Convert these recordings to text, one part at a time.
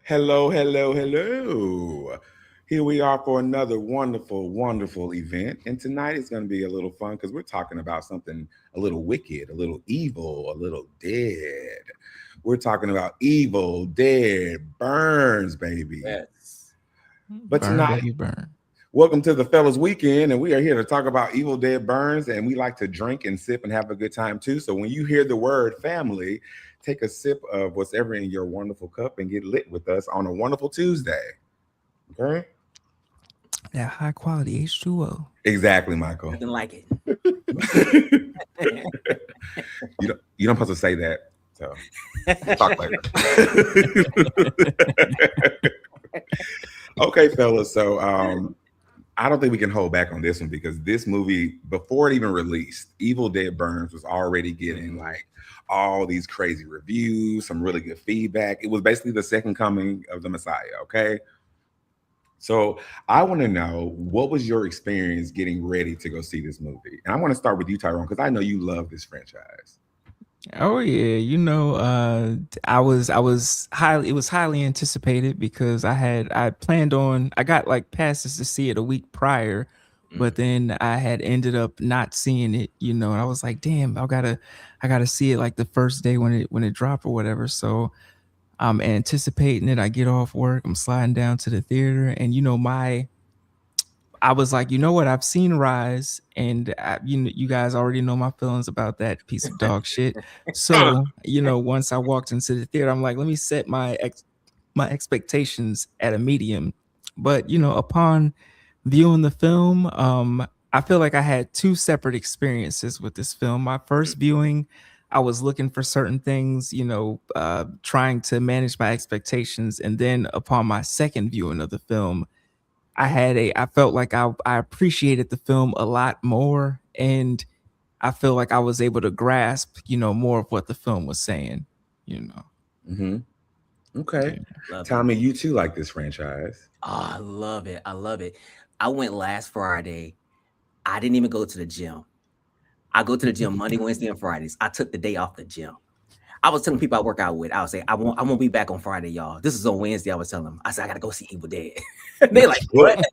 Hello, hello, hello. Here we are for another wonderful, wonderful event. And tonight is going to be a little fun because we're talking about something a little wicked, a little evil, a little dead. We're talking about evil, dead, burns, baby. Yes. But Burn, tonight, baby, burn. welcome to the Fellas Weekend, and we are here to talk about evil, dead, burns. And we like to drink and sip and have a good time too. So when you hear the word family, take a sip of what's ever in your wonderful cup and get lit with us on a wonderful Tuesday. Okay. That high quality H2O. Exactly, Michael. Nothing like it. You don't supposed to say that. So talk later. Okay, fellas. So I don't think we can hold back on this one because this movie, before it even released, Evil Dead Burns was already getting like all these crazy reviews, some really good feedback. It was basically the second coming of the Messiah. Okay. So I want to know, what was your experience getting ready to go see this movie? And I want to start with you, Tyrone, because I know you love this franchise. Oh yeah, I was highly it was highly anticipated because I planned on I got like passes to see it a week prior, but then I had ended up not seeing it, and I was like, damn, I gotta see it like the first day when it dropped or whatever. So I'm anticipating it. I get off work, I'm sliding down to the theater, and I was like, you know what? I've seen Rise, and you guys already know my feelings about that piece of dog shit. So, once I walked into the theater, I'm like, let me set my expectations at a medium. But upon viewing the film, I feel like I had two separate experiences with this film. My first viewing, I was looking for certain things, trying to manage my expectations, and then upon my second viewing of the film, I felt like I appreciated the film a lot more, and I feel like I was able to grasp, more of what the film was saying, you know. Hmm. Okay. Yeah. Love it. Tommy, you too like this franchise. Oh, I love it. I love it. I went last Friday. I didn't even go to the gym. I go to the gym Monday, Wednesday, and Fridays. I took the day off the gym. I was telling people I work out with, I was saying, I won't be back on Friday, y'all. This is on Wednesday. I was telling them, I said, I gotta go see Evil Dead. They like, what?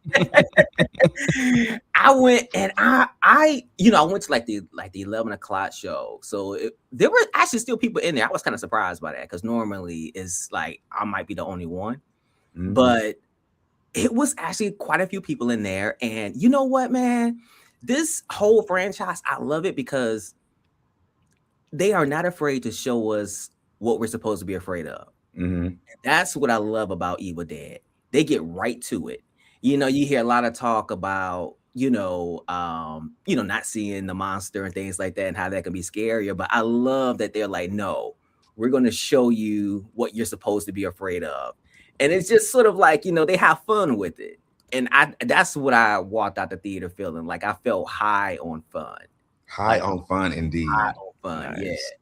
I went and I went to like the 11 o'clock show. So there were actually still people in there. I was kind of surprised by that because normally it's like I might be the only one, Mhm. but it was actually quite a few people in there. And you know what, man? This whole franchise, I love it because they are not afraid to show us what we're supposed to be afraid of. Mhm. That's what I love about Evil Dead. They get right to it. You hear a lot of talk about, not seeing the monster and things like that and how that can be scarier. But I love that they're like, no, we're going to show you what you're supposed to be afraid of. And it's just sort of like, they have fun with it. And that's what I walked out the theater feeling like. I felt high on fun. High Like on fun high indeed. on fun. Yeah. Nice.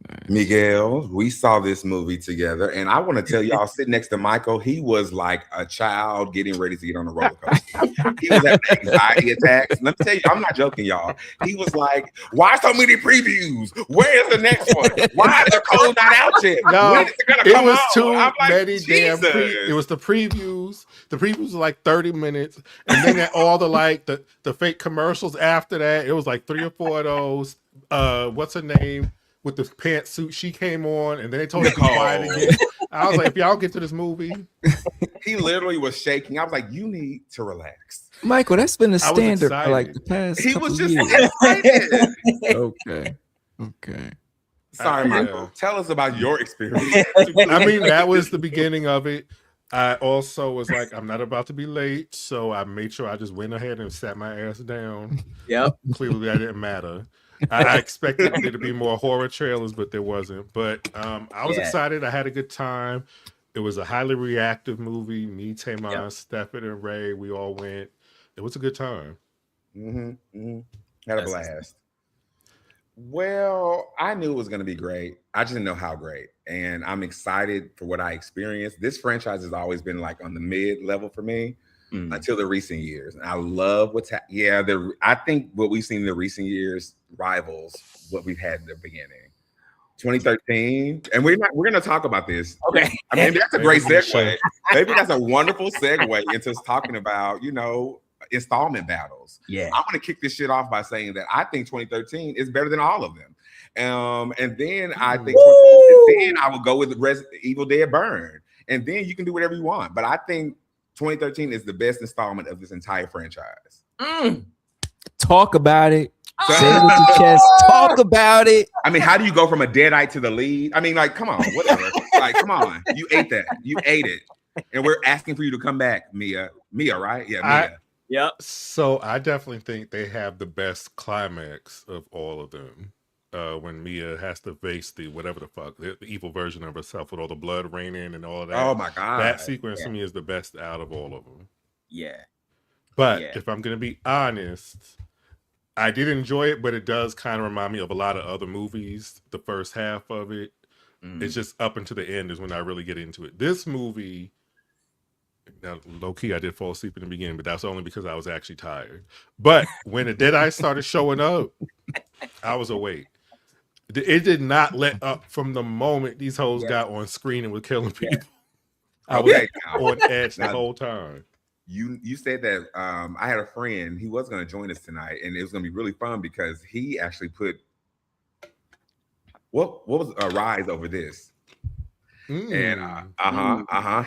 Nice. Miguel, we saw this movie together, and I want to tell y'all, sitting next to Michael, he was like a child getting ready to get on a roller coaster. He was having anxiety attacks. Let me tell you, I'm not joking, y'all. He was like, "Why so many previews? Where's the next one? Why is the code not out yet? No, When is it gonna it come was out?" too I'm like, many damn. Jesus. It was the previews. The previews were like 30 minutes, and then all the the fake commercials after that. It was like 3 or 4 of those. What's her name with the pantsuit? She came on, and then they told her to be quiet Nicole. again. I was like, if y'all get to this movie, He literally was shaking. I was like, "You need to relax." Michael, that's been a I was standard for like excited. the past He couple was just years. excited. Okay. Okay. Sorry, Yeah. Michael. Tell us about your experience. I mean, that was the beginning of it. I also was like, I'm not about to be late, so I made sure I just went ahead and sat my ass down. Yep. Clearly, that didn't matter. I expected there to be more horror trailers, but there wasn't. But I was Yeah. excited. I had a good time. It was a highly reactive movie. Me, Tamar, Yep. Stefford, and Ray, we all went. It was a good time. Hmm. Hmm. Had a That's blast. Well, I knew it was going to be great. I just didn't know how great. And I'm excited for what I experienced. This franchise has always been like on the mid level for me Mm. until the recent years. And I love I think what we've seen in the recent years rivals what we've had in the beginning. 2013, and we're gonna talk about this. Okay. I mean, that's a great Maybe we segue. Maybe that's a wonderful segue into talking about, installment battles. Yeah. I'm gonna kick this shit off by saying that I think 2013 is better than all of them. And then I think then I will go with Evil Dead Burn. And then you can do whatever you want. But I think 2013 is the best installment of this entire franchise. Talk about it. Say it with your chest. Talk about it. I mean, how do you go from a deadite to the lead? I mean, like, come on, whatever. Like, come on. You ate that. You ate it. And we're asking for you to come back, Mia. Mia, right? Yeah, Mia. Yep. So I definitely think they have the best climax of all of them. When Mia has to face the evil version of herself with all the blood raining and all of that. Oh my God. That sequence to me is the best out of all of them. Yeah. But if I'm going to be honest, I did enjoy it, but it does kind of remind me of a lot of other movies. The first half of it, it's just up until the end is when I really get into it. This movie, now low key, I did fall asleep in the beginning, but that's only because I was actually tired. But when the Deadeye started showing up, I was awake. It did not let up from the moment these hoes got on screen and were killing people. I was on edge the whole time. You said that I had a friend, he was going to join us tonight, and it was going to be really fun because he actually put what was a rise over this. And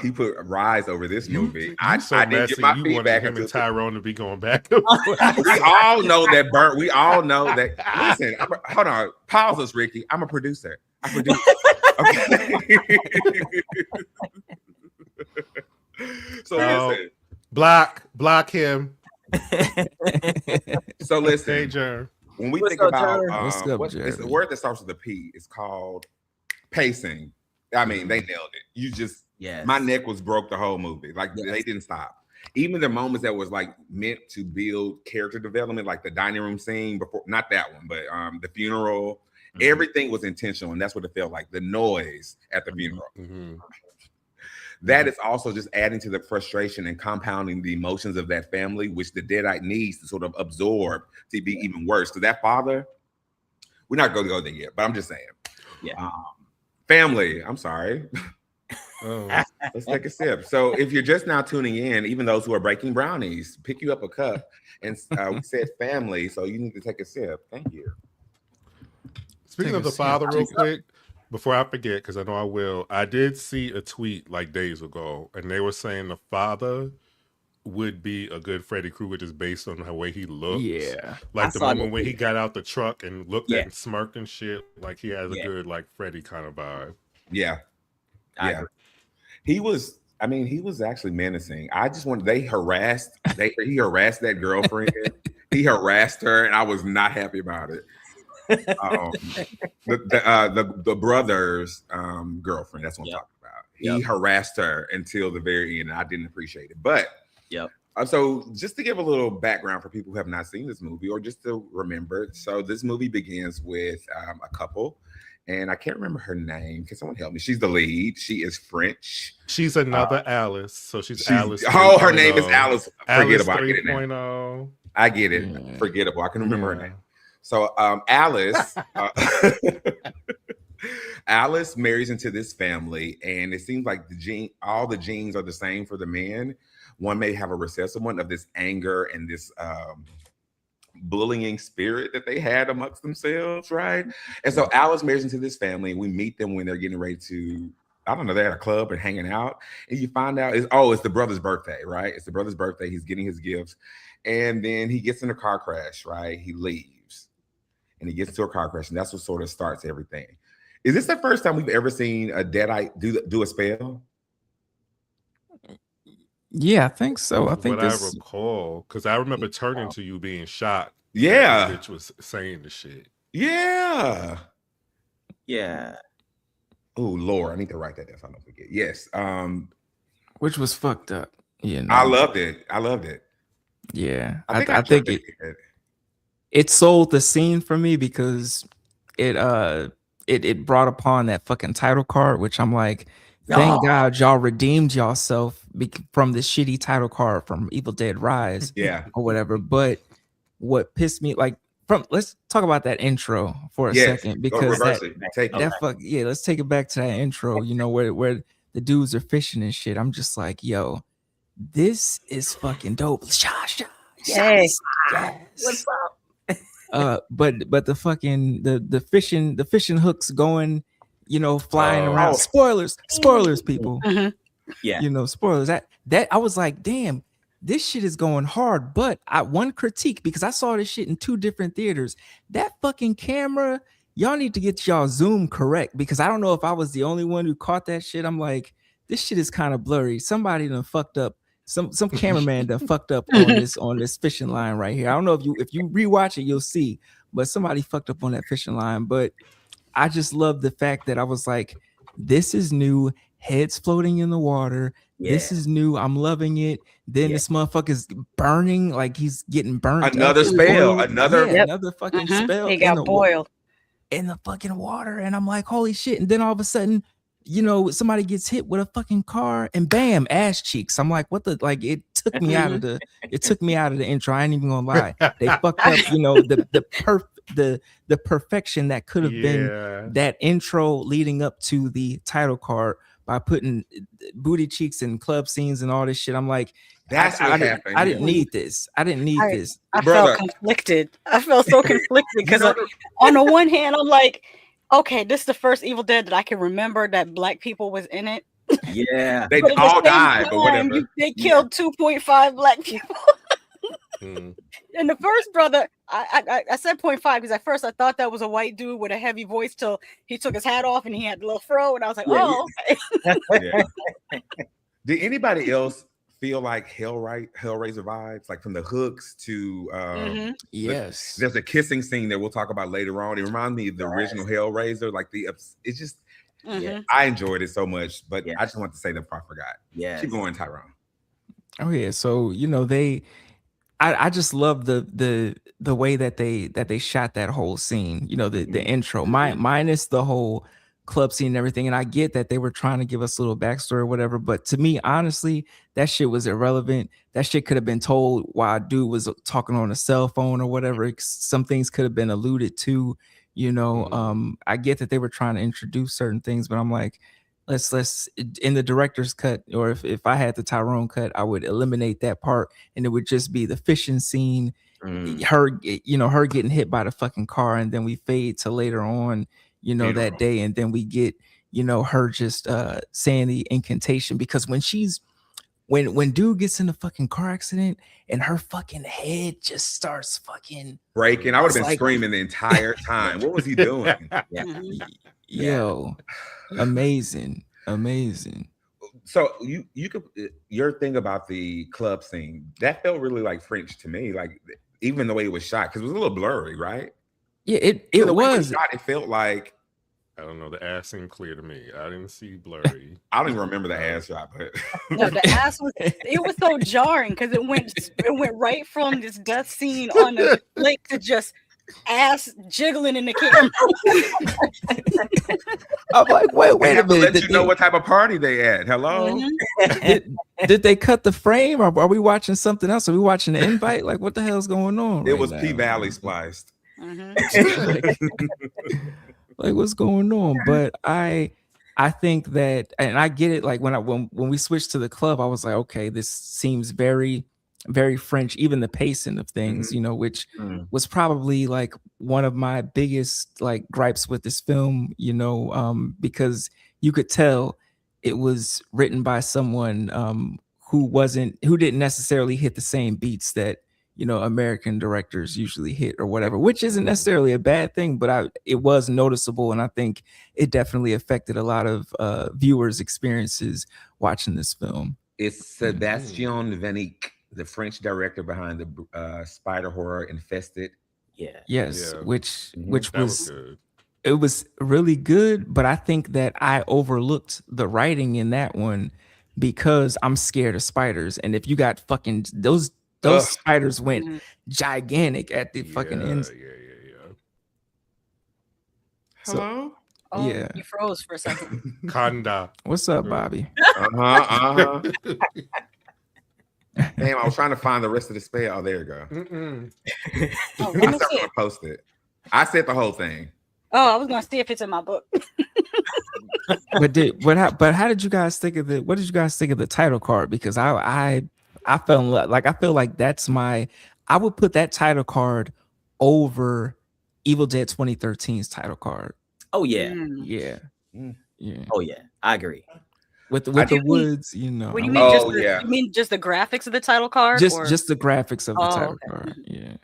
he put Rise over this movie. I didn't get my feedback him and Tyrone to be going back. We all know that burnt. We all know that. Listen, hold on. Pause us, Ricky. I'm a producer. I produce. Okay. So listen. Block him. So listen. Hey, Jerm. When we think about it's the word that starts with a P, it's called pacing. I mean, they nailed it. You just, my neck was broke the whole movie. Like, they didn't stop. Even the moments that was like meant to build character development, like the dining room scene before, not that one, but the funeral, everything was intentional. And that's what it felt like. The noise at the funeral. That is also just adding to the frustration and compounding the emotions of that family, which the Deadite needs to sort of absorb to be even worse. Because that father, we're not going to go there yet, but I'm just saying. Family, I'm sorry. Let's take a sip. So if you're just now tuning in, even those who are breaking brownies, pick you up a cup. And we said family, so you need to take a sip. Thank you. Speaking of the father real quick, before I forget, because I know I will, I did see a tweet like days ago, and they were saying the father would be a good Freddy Krueger just based on the way he looks. Yeah. Like the moment when he got out the truck and looked at and smirked and shit, like he has a good like Freddy kind of vibe. Yeah. He was actually menacing. I just wanted he harassed that girlfriend. He harassed her, and I was not happy about it. The brother's girlfriend, that's what I'm talking about. He harassed her until the very end, and I didn't appreciate it. But so just to give a little background for people who have not seen this movie or just to remember, so this movie begins with a couple, and I can't remember her name. Can someone help me? She's the lead. She is French. She's another Alice. So she's Alice. Oh, her name is Alice. Forgettable. Alice 3.0. I get it. Forgettable. I can remember her name. So Alice Alice marries into this family, and it seems like all the genes are the same for the men. One may have a recessive one of this anger and this bullying spirit that they had amongst themselves, right? And so Alice marries into this family, and we meet them when they're getting ready to, I don't know, they're at a club and hanging out, and you find out it's the brother's birthday, right? It's the brother's birthday. He's getting his gifts, and then he gets in a car crash, right? He leaves, and he gets into a car crash, and that's what sort of starts everything. Is this the first time we've ever seen a Deadite do a spell? Yeah, I think so. I think I recall, because I remember turning to you being shocked. Yeah, which was saying the shit. Yeah. Oh Lord, I need to write that down so I don't forget. Yes. Which was fucked up. Yeah, I loved it. Yeah, I think it sold the scene for me because it brought upon that fucking title card, which I'm like, thank God y'all redeemed yourself from the shitty title card from Evil Dead Rise, or whatever. But what pissed me, like, let's talk about that intro for a second, Go because reverse it. Take it. let's take it back to that intro, you know, where the dudes are fishing and shit. I'm just like, yo, this is fucking dope. Yay. What's up? But the fucking the fishing hooks going, you know, flying around. Oh. Spoilers, people. Yeah. You know, spoilers. That I was like, damn, this shit is going hard. But one critique, because I saw this shit in 2 different theaters. That fucking camera, y'all need to get y'all zoom correct, because I don't know if I was the only one who caught that shit. I'm like, this shit is kind of blurry. Somebody done fucked up. Some cameraman done fucked up on this fishing line right here. I don't know if you rewatch it, you'll see, but somebody fucked up on that fishing line. But I just love the fact that I was like, this is new. Heads floating in the water. Yeah. This is new. I'm loving it. Then this motherfucker's burning, like he's getting burnt. Another spell. Another fucking spell. He got boiled in the fucking water. And I'm like, holy shit. And then all of a sudden, you know, somebody gets hit with a fucking car and bam, ass cheeks. I'm like, what the, like, it took me out of the intro. I ain't even gonna lie. They fucked up, you know, the perfection that could have been that intro leading up to the title card by putting booty cheeks and club scenes and all this shit. I'm like, I didn't need this. I didn't need this. I felt conflicted. I felt so conflicted because on the one hand, I'm like, okay, this is the first Evil Dead that I can remember that black people was in it. Yeah. They all died, but whatever. They killed 2.5 black people. And the first brother, I said 0.5 because at first I thought that was a white dude with a heavy voice till he took his hat off and he had a little fro, and I was like, okay. Did anybody else feel like Hellraiser vibes, like from the hooks to yes, there's a kissing scene that we'll talk about later on. It reminds me of the original Hellraiser, like it's just I enjoyed it so much, but I just want to say that before I forgot. Yeah, keep going, Tyrone. Oh yeah, so you know I just love the way that they shot that whole scene, you know, the intro, minus the whole club scene and everything. And I get that they were trying to give us a little backstory or whatever, but to me, honestly, that shit was irrelevant. That shit could have been told while a dude was talking on a cell phone or whatever. Some things could have been alluded to, you know. I get that they were trying to introduce certain things, but I'm like, let's in the director's cut, or if I had the Tyrone cut, I would eliminate that part and it would just be the fishing scene, her getting hit by the fucking car, and then we fade to later on, you know, that day, and then we get, you know, her just saying the incantation, because when dude gets in a fucking car accident and her fucking head just starts fucking breaking, I would have been screaming the entire time. What was he doing? Yo, amazing. So you could, your thing about the club scene, that felt really like French to me, like even the way it was shot, because it was a little blurry, right? Yeah, it was. It felt like, I don't know, the ass seemed clear to me. I didn't see blurry. I don't even remember the ass shot, but no, the ass was, it was so jarring because it went right from this death scene on the lake to just ass jiggling in the camera. I'm like, wait a minute. Let you know what type of party they at. Hello. Did they cut the frame, or are we watching something else? Are we watching the invite? Like, what the hell's going on? It was P-Valley spliced. Like, what's going on? But I think that, and I get it. Like when we switched to the club, I was like, okay, this seems very, very French. Even the pacing of things, you know, which was probably like one of my biggest like gripes with this film, you know, because you could tell it was written by someone who didn't necessarily hit the same beats that, you know, American directors usually hit or whatever, which isn't necessarily a bad thing, but it was noticeable, and I think it definitely affected a lot of viewers' experiences watching this film. It's Sebastian Vanik, the French director behind the spider horror Infested. Which was good. It was really good, but I think that I overlooked the writing in that one because I'm scared of spiders, and if you got fucking those spiders went gigantic at the fucking ends. Hello? You froze for a second. Kanda. What's up, Bobby? Damn, I was trying to find the rest of the spell. Oh, there you go. Oh, I let me said see I it. post it. I said the whole thing. Oh, I was gonna see if it's in my book. But how did you guys think of the? What did you guys think of the title card? Because I felt like I feel like that's my. I would put that title card over Evil Dead 2013's title card. Oh yeah. Yeah, Mm. yeah. Oh yeah. I agree. With I the do- woods, you know. What do I you like- mean? Oh, yeah. You mean just the graphics of the title card? just the graphics of the Oh, title okay. card. Yeah.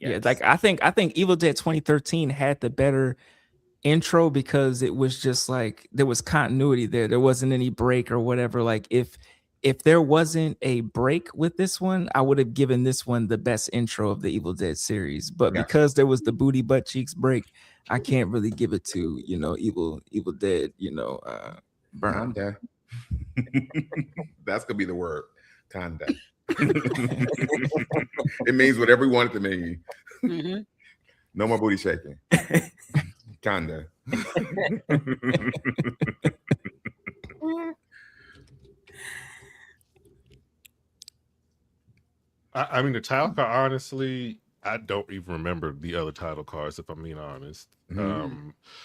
Yeah, Yes. like I think Evil Dead 2013 had the better intro because it was just like there was continuity there. There wasn't any break or whatever. Like if there wasn't a break with this one, I would have given this one the best intro of the Evil Dead series. But Gotcha. because there was the booty butt cheeks break, I can't really give it to, you know, Evil Dead, you know, Burn. Kinda. That's gonna be the word. Kinda. It means whatever we want it to mean. Mhm. No more booty shaking. Kinda. I mean, the title card, honestly, I don't even remember the other title cards, if I'm being honest.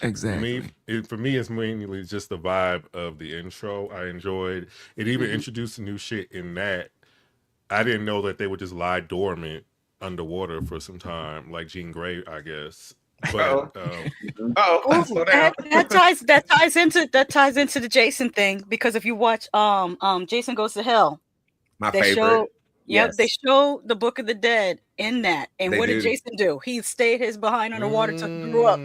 Exactly. For me, it's mainly just the vibe of the intro. I enjoyed it. Even introduced new shit in that. I didn't know that they would just lie dormant underwater for some time, like Jean Grey, I guess. But Slow down. That ties into the Jason thing, because if you watch Jason Goes to Hell, My they favorite. show they Yes. show the Book of the Dead in that. And They what do. did Jason do? He stayed his behind underwater till he grew up.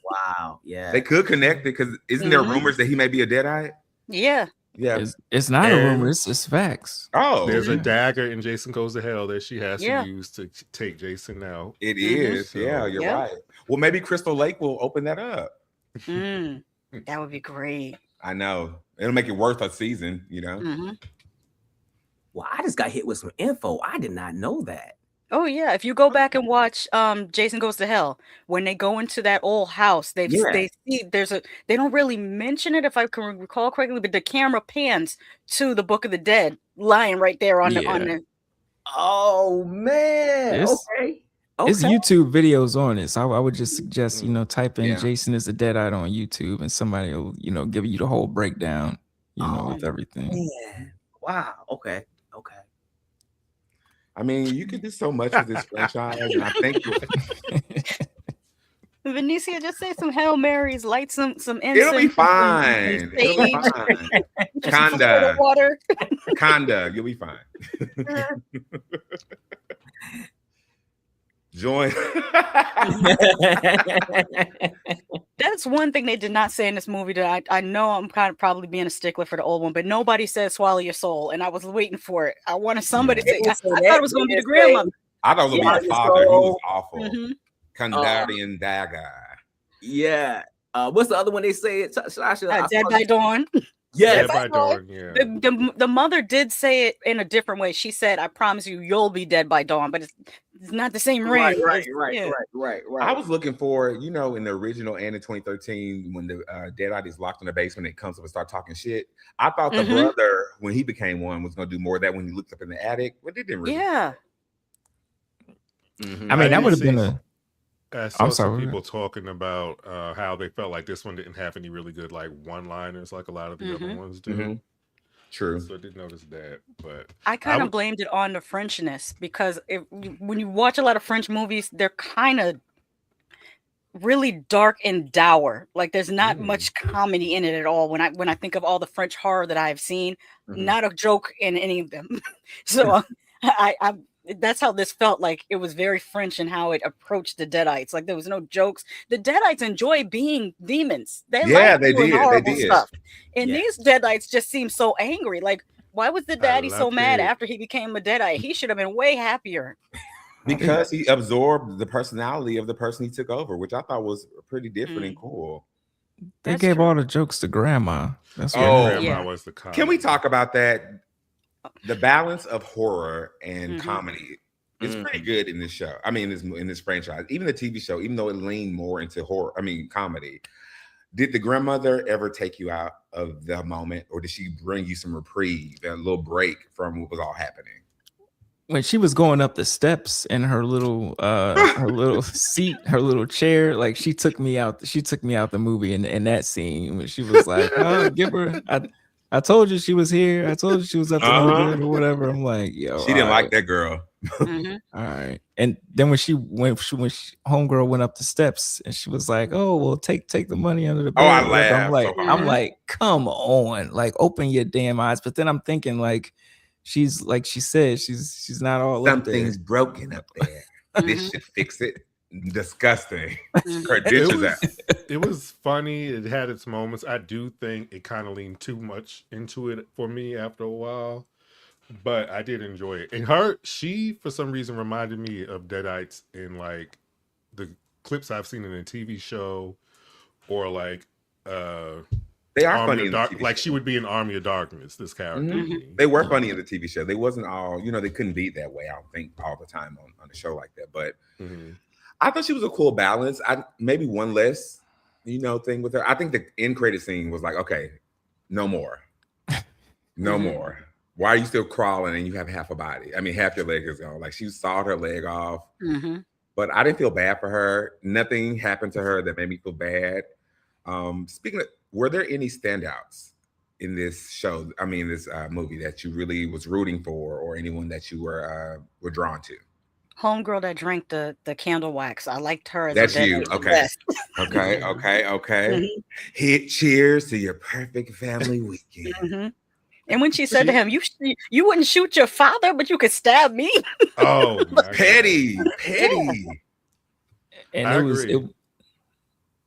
Wow. Yeah. They could connect it because isn't there rumors that he may be a Deadite? Yeah. Yeah. It's not a rumor, And- it's facts. Oh, There's a Yeah. dagger in Jason Goes to Hell that she has Yeah. to use to take Jason out. it is. So- Yeah, you're Yeah. right. Well, maybe Crystal Lake will open that up. That would be great. I know. It'll make it worth a season, you know? Mhm. Well, I just got hit with some info. I did not know that. Oh yeah, if you go back and watch Jason Goes to Hell, when they go into that old house, they see they don't really mention it if I can recall correctly, but the camera pans to the Book of the Dead lying right there on the Oh man. It's- Okay. It's YouTube videos on it. So I would just suggest, you know, type in Yeah. Jason is a Deadite on YouTube and somebody will, you know, give you the whole breakdown, you know, with everything. Man. Wow. Okay. Okay. I mean, you can do so much with this franchise, and I think Benicia, just say some Hail Marys, light some incense. it'll be and fine. It'll be sage, fine. just some Kinda. soda water. Kinda. You'll be fine. Join. That's one thing they did not say in this movie that I know I'm kind of probably being a stickler for the old one, but nobody said swallow your soul, and I was waiting for it. I wanted somebody to say. I thought it was going to be the grandmother. I thought it was gonna be the father. He was awful. Mhm. Kandarian Daga. Yeah. What's the other one they say? Sasha, Dead by Dawn. Yes. Dead by Dawn, yeah. The mother did say it in a different way. She said, "I promise you, you'll be dead by dawn," but it's not the same ring. Right. Yeah. I was looking for, you know, in the original and in 2013, when the Deadite is locked in the basement and comes up and start talking shit. I thought the brother, when he became one, was gonna do more of that when he looked up in the attic, but it didn't really. Yeah. Mhm. I mean, that would have didn't been see- a I saw I'm some sorry. people talking about how they felt like this one didn't have any really good like one-liners like a lot of the other ones do. Mhm. True. So I did notice that, but I kind of would- blamed it on the Frenchness because when you watch a lot of French movies, they're kind of really dark and dour. Like there's not much comedy in it at all. When I think of all the French horror that I've seen, not a joke in any of them. So I that's how this felt like. It was very French in how it approached the Deadites. Like there was no jokes. The Deadites enjoy being demons. They Yeah, like they doing did. They horrible did. stuff. And Yeah. these Deadites just seem so angry. Like why was the daddy so love mad it. after he became a Deadite? He should have been way happier. Because he absorbed the personality of the person he took over, which I thought was pretty different and cool. They That's gave true. all the jokes to grandma. That's what Oh, Grandma yeah. was the cop. Can we talk about that? The balance of horror and comedy is pretty good in this show. I mean, in this franchise, even the TV show, even though it leaned more into horror, I mean, comedy, Did the grandmother ever take you out of the moment, or did she bring you some reprieve, a little break from what was all happening? When she was going up the steps in her little seat, her little chair, like she took me out the movie in that scene when she was like, oh, give her, I told you she was here, I told you she was up to no good or whatever. I'm like, yo, she didn't like that girl. Mhm. All right. And then when homegirl went up the steps and she was like, oh, well, take the money under the bed. Oh, I or whatever. I'm laughed like, so hard. I'm like, come on, like open your damn eyes. But then I'm thinking, like, she's like she said, she's not all Something's broken up there. This should fix it. Disgusting. Her ditches out. It was funny. It had its moments. I do think it kind of leaned too much into it for me after a while, but I did enjoy it. And she for some reason reminded me of Deadites in like the clips I've seen in a TV show, or like they are funny in the TV like show. she would be in Army of Darkness. This character, they were funny in the TV show. They wasn't all, they couldn't be that way. I don't think all the time on a show like that, but. I thought she was a cool balance. Maybe one less, thing with her. I think the end credit scene was like, okay, no more. No more. Why are you still crawling and you have half a body? I mean, half your leg is gone. Like she sawed her leg off. But I didn't feel bad for her. Nothing happened to her that made me feel bad. Speaking of, were there any standouts in this show? I mean, this movie that you really was rooting for, or anyone that you were drawn to? Homegirl that drank the candle wax. I liked her. As That's a you. Okay. Okay. Hit cheers to your perfect family weekend. And when she said to him, you wouldn't shoot your father, but you could stab me. Oh, petty. And I agree.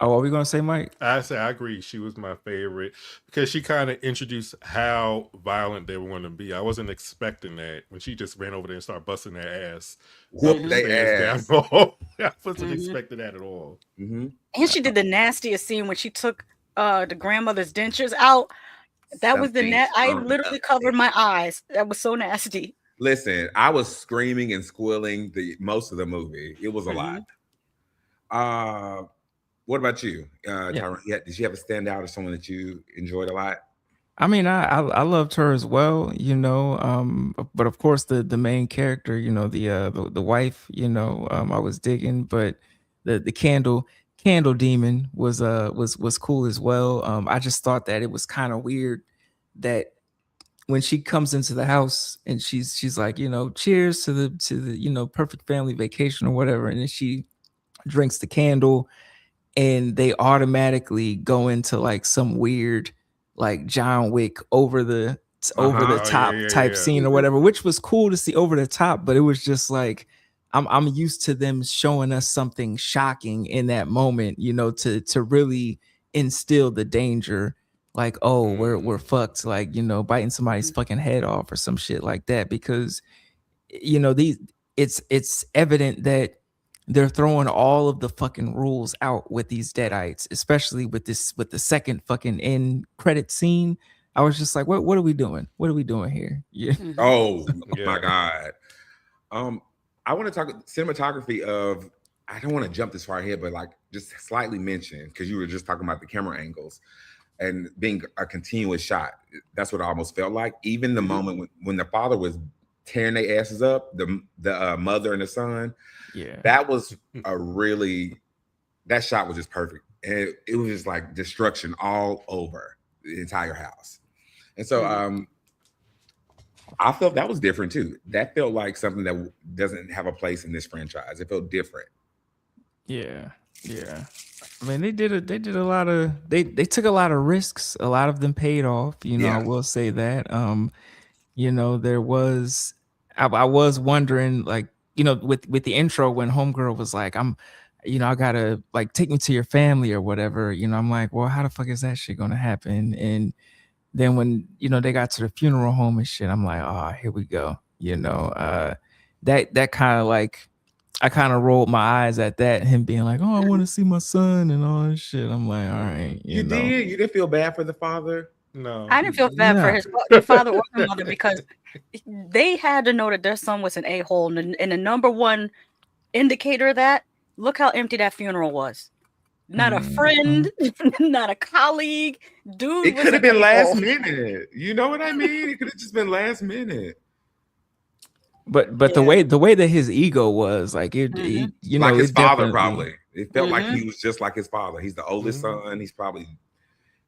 Oh, what are we gonna say, Mike? I agree. She was my favorite because she kind of introduced how violent they were going to be. I wasn't expecting that when she just ran over there and started busting their ass. Whoop their ass. I wasn't expecting that at all. And she did the nastiest scene when she took the grandmother's dentures out. That was I literally covered my eyes. That was so nasty. Listen, I was screaming and squealing most of the movie. It was a lot. What about you, Tyron? Did you have a standout or someone that you enjoyed a lot? I mean, I loved her as well, but of course the main character, the wife, I was digging, but the candle demon was cool as well. I just thought that it was kind of weird that when she comes into the house and she's like, cheers to the perfect family vacation or whatever, and then she drinks the candle. And they automatically go into like some weird, like John Wick over the top type scene or whatever, which was cool to see over the top. But it was just like I'm used to them showing us something shocking in that moment, to really instill the danger. Like, oh, we're fucked, like, biting somebody's fucking head off or some shit like that, because it's evident that they're throwing all of the fucking rules out with these Deadites, especially with the second fucking end credit scene. I was just like, what are we doing? What are we doing here? Yeah. Oh my God. I want to talk cinematography of, I don't want to jump this far ahead, but like just slightly mention, because you were just talking about the camera angles and being a continuous shot. That's what it almost felt like. Even the moment when the father was tearing their asses up, the mother and the son. Yeah, that was that shot was just perfect. And it was just like destruction all over the entire house. And so I felt that was different too. That felt like something that doesn't have a place in this franchise. It felt different. Yeah. I mean, they did a lot of, they took a lot of risks. A lot of them paid off. I will say that. There was, I was wondering, like, with the intro when homegirl was like, I gotta like take me to your family or whatever, I'm like, well, how the fuck is that shit gonna happen? And then when, they got to the funeral home and shit, I'm like, oh, here we go. That kind of like, I kind of rolled my eyes at that, him being like, oh, I want to see my son and all this shit. I'm like, all right. You didn't feel bad for the father? No. I didn't feel bad for his father or his mother, because they had to know that their son was an a-hole. And the number one indicator of that, look how empty that funeral was. not a friend, not a colleague. Dude, It could have been last minute. You know what I mean? It could have just been last minute. But the way that his ego was, like it, you know, like his father, definitely... probably. It felt like he was just like his father. He's the oldest son. He's probably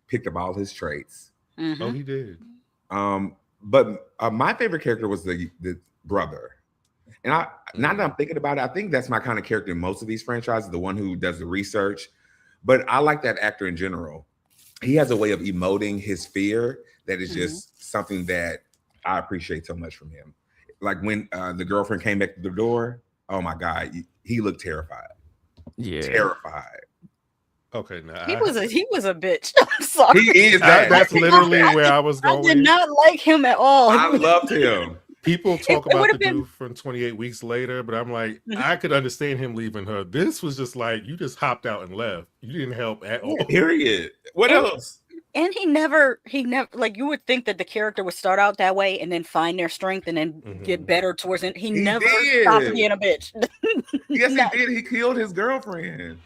picked up all his traits. Oh, he did. But my favorite character was the brother. And now that I'm thinking about it, I think that's my kind of character in most of these franchises, the one who does the research. But I like that actor in general. He has a way of emoting his fear that is just something that I appreciate so much from him. Like when the girlfriend came back to the door, oh my God, he looked terrified. Yeah. Terrified. Okay, now he was a bitch. I'm sorry. He is that. That's literally where I was going. I did not like him at all. I loved him. People talk about the dude from 28 Weeks Later, but I'm like, I could understand him leaving her. This was just like, you just hopped out and left. You didn't help at all. Period. What else? And he never, like, you would think that the character would start out that way and then find their strength and then get better towards it. He never stopped being a bitch. Yes, he did. He killed his girlfriend.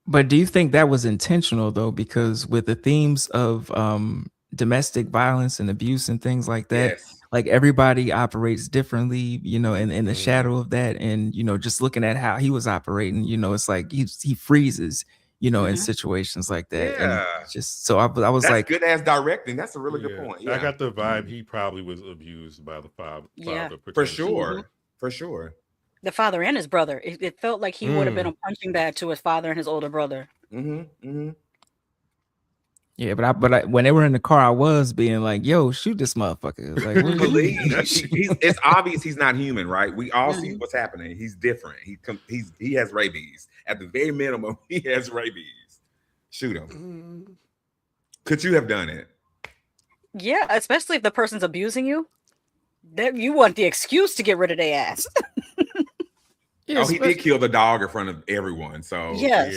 But do you think that was intentional though? Because with the themes of domestic violence and abuse and things like that, like everybody operates differently, you know, in the shadow of that. And, you know, just looking at how he was operating, you know, it's like he freezes, you know, in situations like that. Yeah. And just so I was That's like, good ass directing. That's a really good point. Yeah. I got the vibe he probably was abused by the father. For sure. For sure. The father and his brother. It felt like he would have been a punching bag to his father and his older brother. Yeah, but when they were in the car, I was being like, "Yo, shoot this motherfucker!" Like, it's obvious he's not human, right? We all see what's happening. He's different. He has rabies. At the very minimum, he has rabies. Shoot him. Could you have done it? Yeah, especially if the person's abusing you. That you want the excuse to get rid of their ass. Oh, he did kill the dog in front of everyone. So yes.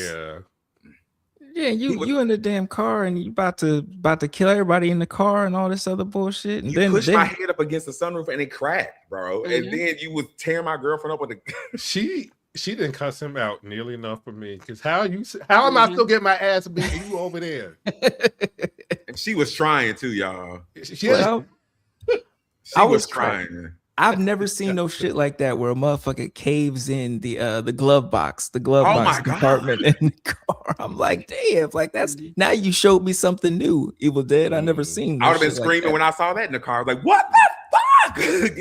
Yeah, you in the damn car and you about to kill everybody in the car and all this other bullshit. And you pushed my head up against the sunroof and it cracked, bro. And then you was tearing my girlfriend up with the. She didn't cuss him out nearly enough for me. Because how am I still getting my ass beat? You over there? And she was trying too, y'all. She was trying. I've never seen no shit like that where a motherfucker caves in the glove box compartment in the car. I'm like, damn, like that's now you showed me something new. Evil Dead, I never seen. I would have been screaming when I saw that in the car. Like, what the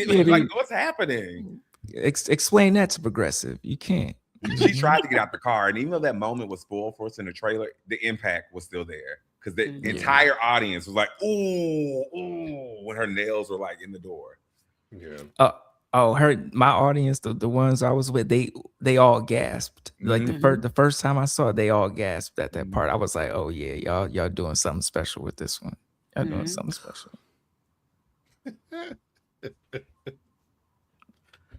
fuck? Like, what's happening? Explain that to Progressive. You can't. She tried to get out the car, and even though that moment was spoiled for us in the trailer, the impact was still there because the entire audience was like, ooh, when her nails were like in the door. Yeah. My audience, the ones I was with, they all gasped. Like the first time I saw it, they all gasped at that part. I was like, oh yeah, y'all doing something special with this one. Y'all doing something special.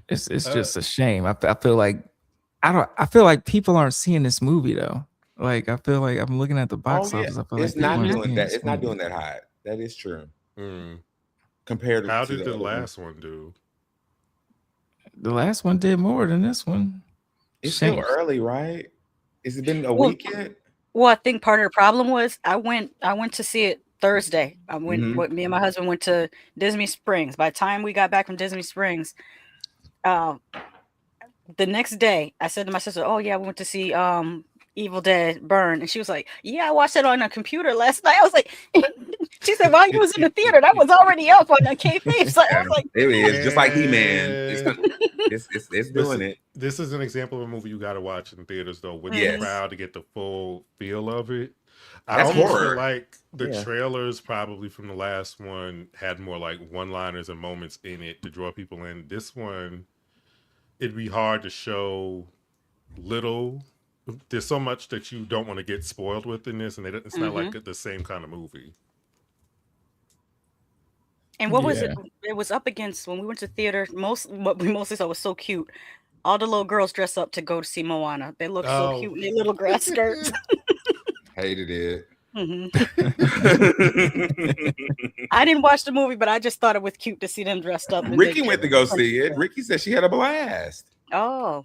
It's just a shame. I feel like people aren't seeing this movie though. Like I feel like I'm looking at the box office. I feel it's not doing that. It's not doing that hot. That is true. Compared to how did the last one do? The last one did more than this one. It's still early, right? Has it been a week yet? Well, I think part of the problem was I went to see it Thursday. Me and my husband went to Disney Springs. By the time we got back from Disney Springs, the next day I said to my sister, "Oh yeah, we went to see Evil Dead Burn," and she was like, "Yeah, I watched it on a computer last night." I was like, she said, "While you was in the theater, that was already up on the kayfabe." So I was like, it is just like He-Man. It's doing it. This is an example of a movie you got to watch in theaters though, with the crowd to get the full feel of it. I almost feel like the trailers probably from the last one had more like one-liners and moments in it to draw people in. This one, it'd be hard to show little. There's so much that you don't want to get spoiled with in this, and it's not like the same kind of movie. And what was it? It was up against when we went to theater. What we mostly saw was so cute. All the little girls dress up to go to see Moana. They look so cute in their little grass skirts. Hated it. I didn't watch the movie, but I just thought it was cute to see them dressed up. Ricky went to go see it. Ricky said she had a blast. Oh.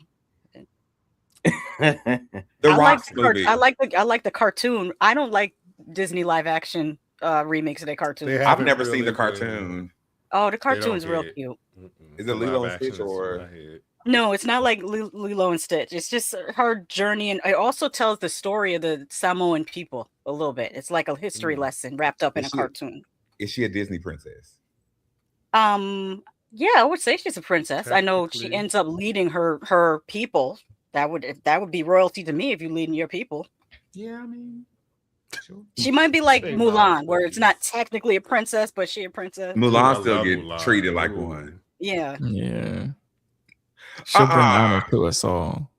The I Rock's movie. I like the cartoon. I don't like Disney live action remakes of their cartoons. I've never seen the cartoon. Oh, the cartoon's real cute. Is it Lilo and Stitch or? No, it's not like Lilo and Stitch. It's just her journey, and it also tells the story of the Samoan people a little bit. It's like a history lesson wrapped up in a cartoon. Is she a Disney princess? Yeah, I would say she's a princess. I know she ends up leading her people. That would be royalty to me if you leading your people. Yeah, I mean, sure. She might be like Mulan, where it's not technically a princess, but she a princess. Mulan still get treated like one. Yeah. Yeah. She'll bring honor to us all.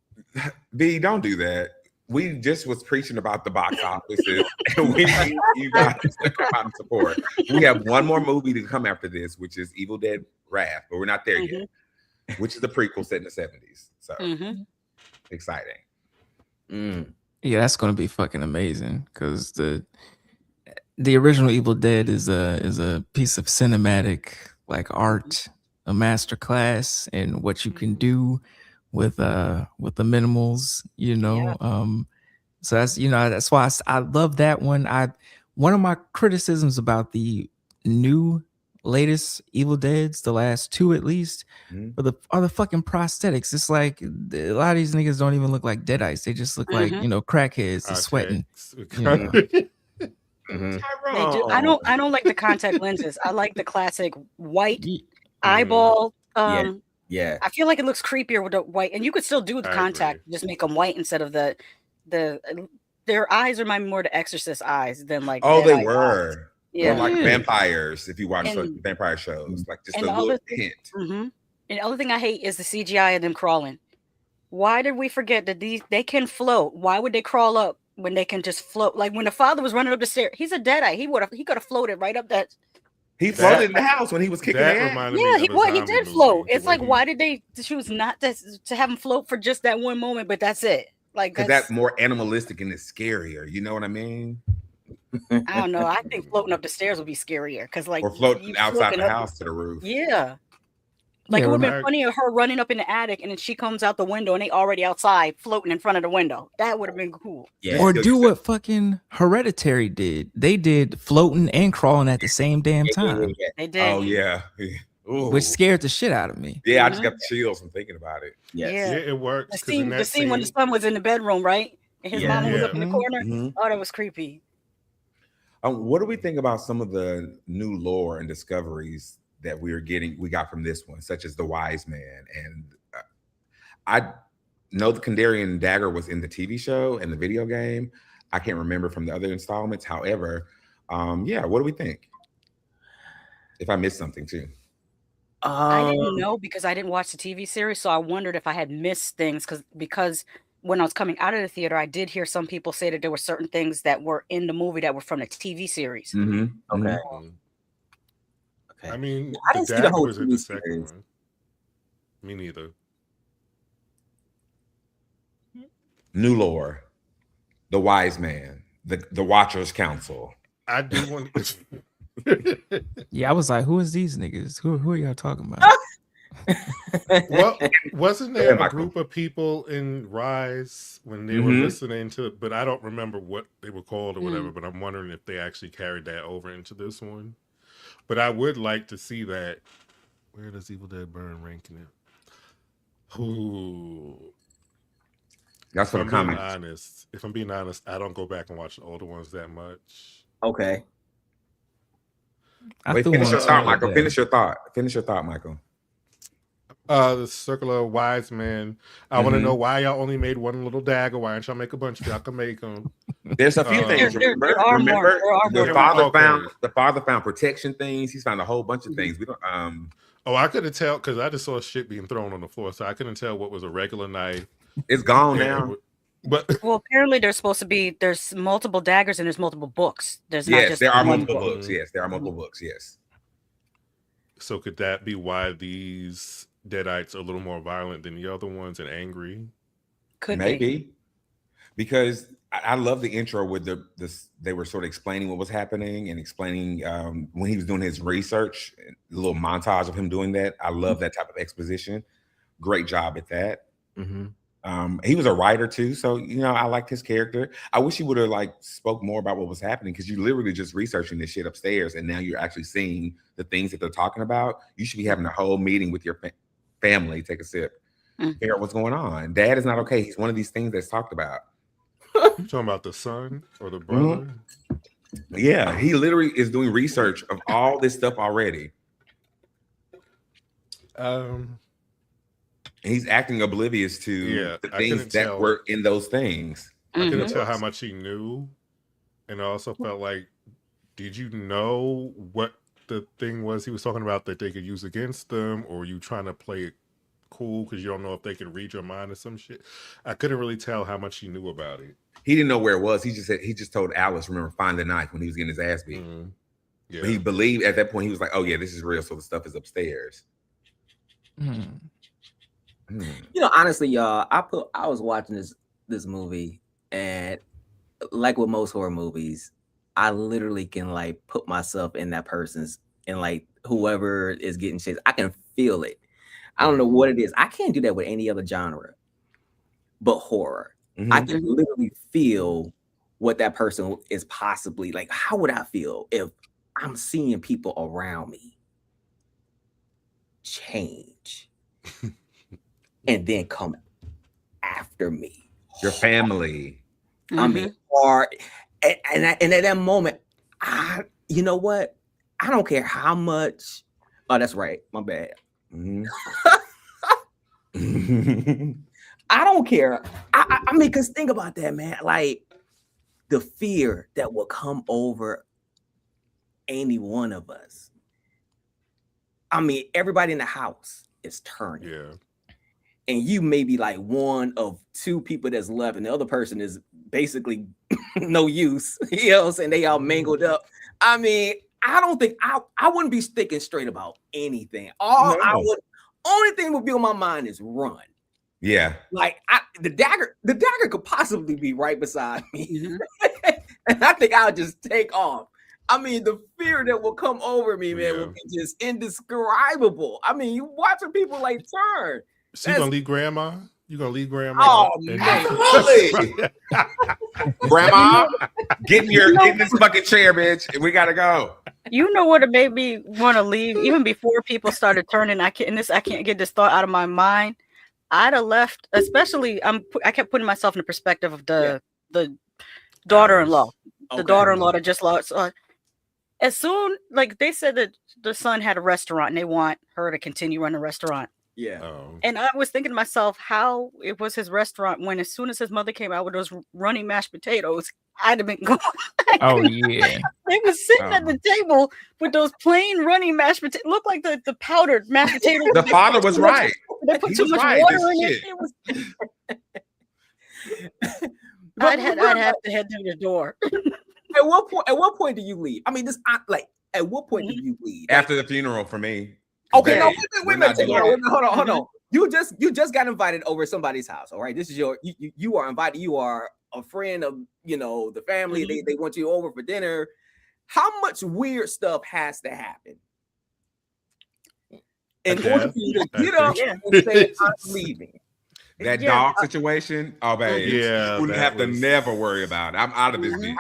B, don't do that. We just was preaching about the box offices, and we need you guys to come out and support. We have one more movie to come after this, which is Evil Dead Wrath, but we're not there yet, which is the prequel set in the 70s. So exciting. Yeah, that's gonna be fucking amazing because the original Evil Dead is a piece of cinematic like art, a master class in what you can do with the minimals, you know. So that's, you know, that's why I love that one. One of my criticisms about the new latest Evil Deads, the last two at least, are the fucking prosthetics. It's like a lot of these niggas don't even look like Deadites. They just look like, you know, crackheads that's sweating. You know? They do. I don't like the contact lenses. I like the classic white eyeball. Yeah. I feel like it looks creepier with the white, and you could still do the contact, just make them white instead of their eyes remind me more of the Exorcist eyes than like. Oh, they were. Eyes. Yeah, or like vampires. If you watch vampire shows, like just a little hint. And the other thing I hate is the CGI of them crawling. Why did we forget that they can float? Why would they crawl up when they can just float? Like when the father was running up the stairs, he's a deadite. He could have floated right up that. He floated in the house when he was kicking ass. Yeah, he did float. It's like, why did they choose not to have him float for just that one moment? But that's it. Like that's more animalistic and it's scarier. You know what I mean? I don't know. I think floating up the stairs would be scarier because, like, or floating outside the house to the roof. Yeah, like it would have been funny of her running up in the attic and then she comes out the window and they already outside floating in front of the window. That would have been cool. Yeah. Or do what fucking Hereditary did. They did floating and crawling at the same damn time. They did. Oh yeah. Ooh. Which scared the shit out of me. Yeah, I just got the chills from thinking about it. Yes. Yeah, it works. The scene when the son was in the bedroom, right? And his mama was up in the corner. Oh, that was creepy. What do we think about some of the new lore and discoveries that we got from this one, such as the Wise Man? And I know the Kandarian dagger was in the TV show and the video game. I can't remember from the other installments. However, what do we think? If I missed something too. I didn't know because I didn't watch the TV series, so I wondered if I had missed things because when I was coming out of the theater, I did hear some people say that there were certain things that were in the movie that were from the TV series. Okay. I mean, I didn't see the whole was in the second one. Me neither. New lore, the Wise Man, the Watchers Council. I do want. Yeah, I was like, who is these niggas? Who are y'all talking about? Well, wasn't there a group of people in Rise when they were listening to it? But I don't remember what they were called or whatever. But I'm wondering if they actually carried that over into this one. But I would like to see that. Where does Evil Dead Burn ranking it? Ooh. That's for the comments. If I'm being honest, I don't go back and watch the older ones that much. Okay. Wait, finish your thought, Michael. Finish your thought, Michael. The Circle of Wise Men. I want to know why y'all only made one little dagger. Why aren't y'all make a bunch? Y'all can make them. There's a few things. Remember, the father found protection things. He's found a whole bunch of things. We don't. Oh, I couldn't tell because I just saw shit being thrown on the floor, so I couldn't tell what was a regular knife. It's gone now. But apparently there's multiple daggers and there's multiple books. There are multiple books. Yes, there are multiple books. Yes. So could that be why these Deadites are a little more violent than the other ones and angry? Could maybe because I love the intro with they were sort of explaining what was happening and explaining when he was doing his research, a little montage of him doing that. I love that type of exposition. Great job at that. He was a writer too, so I liked his character. I wish he would have like spoke more about what was happening, because you literally just researching this shit upstairs, and now you're actually seeing the things that they're talking about. You should be having a whole meeting with your family. Take a sip. Figure out what's going on. Dad is not okay. He's one of these things that's talked about. You talking about the son or the brother? Yeah, he literally is doing research of all this stuff already. He's acting oblivious to the things that were in those things. I couldn't tell how much he knew. And I also felt like, did you know what the thing was he was talking about that they could use against them? Or were you trying to play it cool because you don't know if they could read your mind or some shit? I couldn't really tell how much he knew about it. He didn't know where it was. He just told Alice, remember, find the knife, when he was getting his ass beat. Yeah. But he believed at that point, he was like, oh yeah, this is real. So the stuff is upstairs. Honestly, y'all, I was watching this movie, and like with most horror movies, I literally can like put myself in that person's, and like whoever is getting chased, I can feel it. I don't know what it is. I can't do that with any other genre, but horror. I can literally feel what that person is possibly like. How would I feel if I'm seeing people around me change and then come after me? Your family. I mean, or and at that moment, you know what? I don't care how much. Oh, that's right. My bad. I don't care. I mean, because think about that, man. Like the fear that will come over any one of us. I mean, everybody in the house is turning. Yeah. And you may be like one of two people that's left, and the other person is basically no use. And they all mangled up. I mean, I don't think I wouldn't be sticking straight about anything. Only thing would be on my mind is run. Yeah. Like the dagger could possibly be right beside me. And I think I'll just take off. I mean, the fear that will come over me, man, will be just indescribable. I mean, you watching people like turn. So you gonna leave grandma? You gonna leave grandma? Oh, absolutely. Grandma, get in this fucking chair, bitch. We gotta go. You know what it made me want to leave even before people started turning. I can't get this thought out of my mind. I'd have left, especially I kept putting myself in the perspective of the daughter-in-law. The daughter-in-law that just lost. As soon, like they said that the son had a restaurant and they want her to continue running the restaurant. Yeah. And I was thinking to myself how it was his restaurant when as soon as his mother came out with those runny mashed potatoes, I'd have been going. Oh yeah. They were sitting at the table with those plain runny mashed potatoes. Looked like the powdered mashed potatoes. The father was right. They put too much water in it. I'd have to head to the door. At what point do you leave? I mean, at what point do you leave? After the funeral for me. Okay, no, wait a minute. Hold on. You just got invited over somebody's house. All right. This is you are invited. You are a friend of the family. They want you over for dinner. How much weird stuff has to happen in order for you to get up and say I'm leaving? That dog situation, oh baby, you wouldn't have to never worry about it. I'm out of this bitch.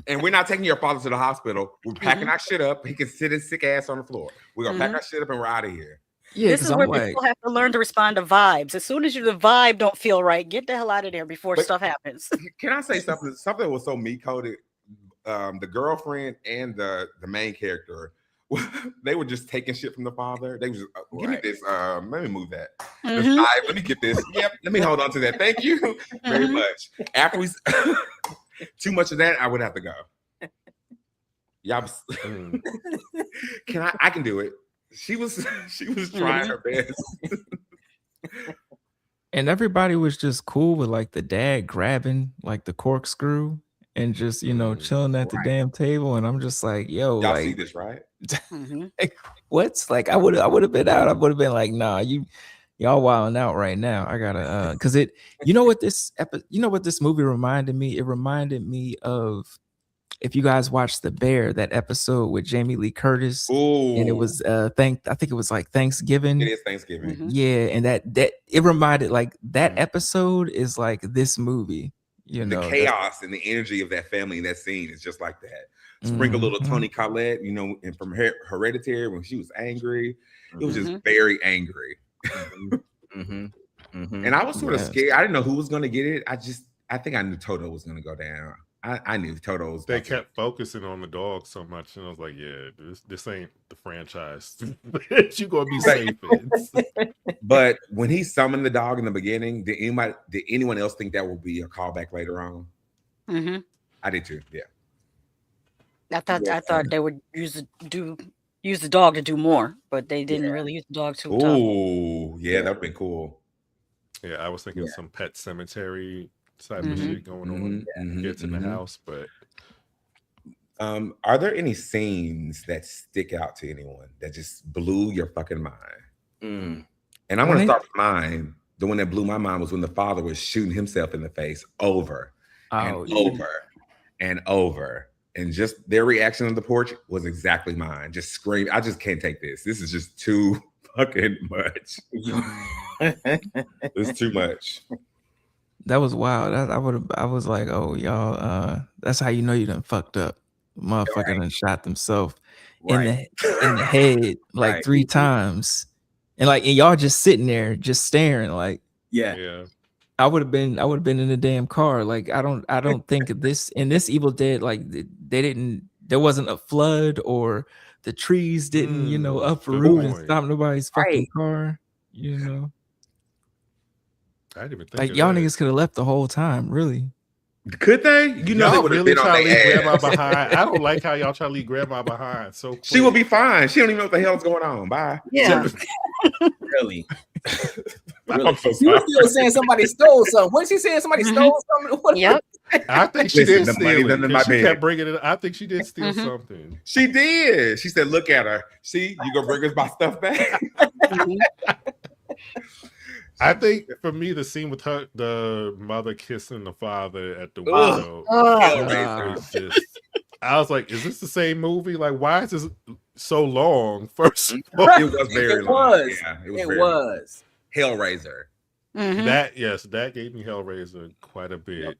And we're not taking your father to the hospital. We're packing our shit up. He can sit his sick ass on the floor. We're gonna pack our shit up and we're out of here. Yeah, this is where people have to learn to respond to vibes. As soon as the vibe don't feel right, get the hell out of there before stuff happens. Can I say something? Something was so me coded. The girlfriend and the main character, they were just taking shit from the father. They was just, give me this. Let me move that. Let me get this. Yep. Let me hold on to that. Thank you very much. After we too much of that, I would have to go. Y'all, I can do it. She was trying her best. And everybody was just cool with like the dad grabbing like the corkscrew and just chilling at the damn table. And I'm just like, yo, y'all like, see this, right? What's like I would have been out. I would have been like, nah, y'all wilding out right now. I gotta because what this movie reminded me? It reminded me of if you guys watched The Bear, that episode with Jamie Lee Curtis, and it was I think it was like Thanksgiving. It is Thanksgiving. Yeah, and that it reminded, like, that episode is like this movie. You know, the chaos and the energy of that family in that scene is just like that. Sprinkle a little Toni Collette, you know, and from Hereditary when she was angry, it was just very angry. And I was sort of scared. I didn't know who was going to get it. I think I knew Toto was going to go down. I knew Toto was. They kept focusing on the dog so much, and I was like, "Yeah, this ain't the franchise that you gonna be safe in." But when he summoned the dog in the beginning, did anyone else think that would be a callback later on? I did too. Yeah. I thought they would use the dog to do more, but they didn't really use the dog too. Oh, yeah, that'd been cool. Yeah, I was thinking some Pet Cemetery type of shit going on. Gets in the house, but are there any scenes that stick out to anyone that just blew your fucking mind? And I'm going to start with mine. The one that blew my mind was when the father was shooting himself in the face over and over and over. And just their reaction on the porch was exactly mine. Just scream. I just can't take this. This is just too fucking much. It's too much. That was wild. I was like, oh, y'all, that's how you know you done fucked up. Motherfucker done shot themselves in the head like 3 times. And y'all just sitting there just staring like, yeah. I would have been in the damn car. Like, I don't think this Evil Dead, like, there wasn't a flood or the trees didn't, you know, uproot and stop nobody's fucking car, you know. I didn't even think like y'all niggas could have left the whole time, really. Could they? You know, they would have really been on try to leave their grandma ass. behind. I don't like how y'all try to leave grandma behind. So quick. She will be fine. She don't even know what the hell's going on. Bye. Yeah. Really? I'm so You were sorry. still saying somebody stole something. What she saying? Somebody stole something? What? Yep. I think she did Listen, the money's steal it. under my 'Cause She bed. kept bringing it. I think she did steal something. She did. She said, "Look at her. See, you gonna bring us my stuff back." I think for me, the scene with her, the mother kissing the father at the window, was just, I was like, "Is this the same movie? Like, why is this so long?" First of all, It was very It long. was. Yeah, It very was. Hellraiser. that gave me Hellraiser quite a bit.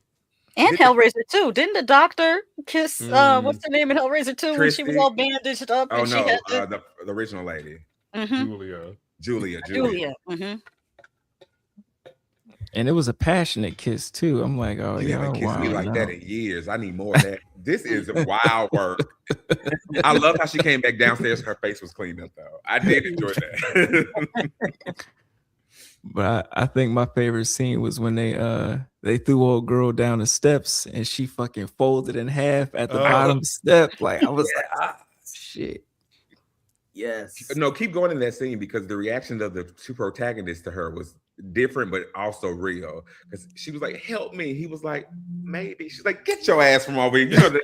And Hellraiser 2. Didn't the doctor kiss what's her name in Hellraiser 2 when she was all bandaged up? Oh and she no, had the original lady, Julia. Julia. And it was a passionate kiss too. I'm like, oh, You yeah, haven't kissed wow, me like no. that in years. I need more of that. This is wild work. I love how she came back downstairs. Her face was cleaned up though. I did enjoy that. But I think my favorite scene was when they threw old girl down the steps and she fucking folded in half at the bottom step. Like, I was like, shit. Yes. No, keep going in that scene because the reaction of the two protagonists to her was different, but also real. Because she was like, "Help me." He was like, "Maybe." She's like, "Get your ass from over here." You know that.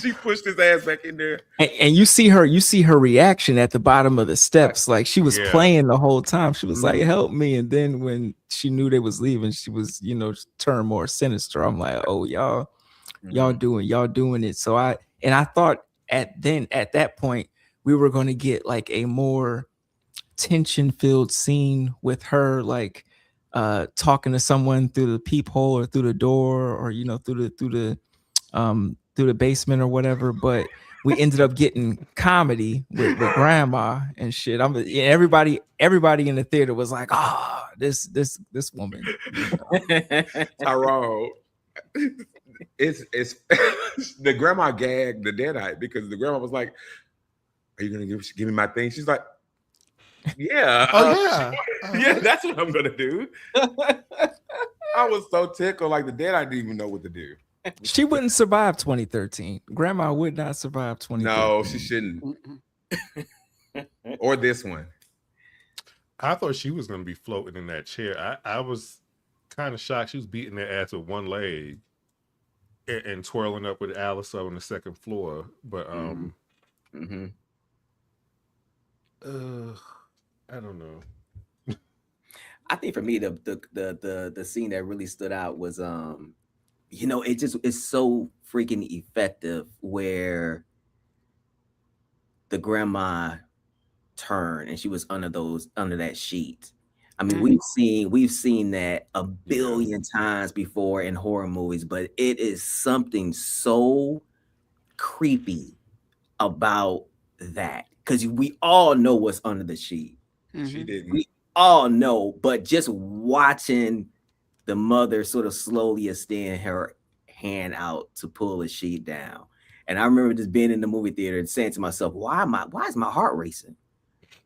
She pushed his ass back in there. And you see her reaction at the bottom of the steps. Like, she was playing the whole time. She was like, "Help me." And then when she knew they was leaving, she was, you know, turned more sinister. I'm like, oh, y'all doing it. So I thought at that point we were going to get like a more tension-filled scene with her, like talking to someone through the peephole or through the door, or, you know, through the basement or whatever. But we ended up getting comedy with grandma and shit. Everybody in the theater was like, "Oh, this woman." Tyrone. It's the grandma gagged the deadite because the grandma was like, "Are you gonna give me my thing?" She's like, "Yeah, yeah, that's what I'm gonna do." I was so tickled, like the deadite didn't even know what to do. She wouldn't survive 2013. Grandma would not survive 2013. No, she shouldn't. Or this one. I thought she was going to be floating in that chair. I was kind of shocked. She was beating their ass with one leg and twirling up with Alice on the second floor. But I don't know. I think for me the scene that really stood out was you know, it's so freaking effective where the grandma turned and she was under that sheet. I mean, we've seen that a billion times before in horror movies, but it is something so creepy about that because we all know what's under the sheet. She didn't. We all know, but just watching the mother sort of slowly extend her hand out to pull the sheet down. And I remember just being in the movie theater and saying to myself, why is my heart racing?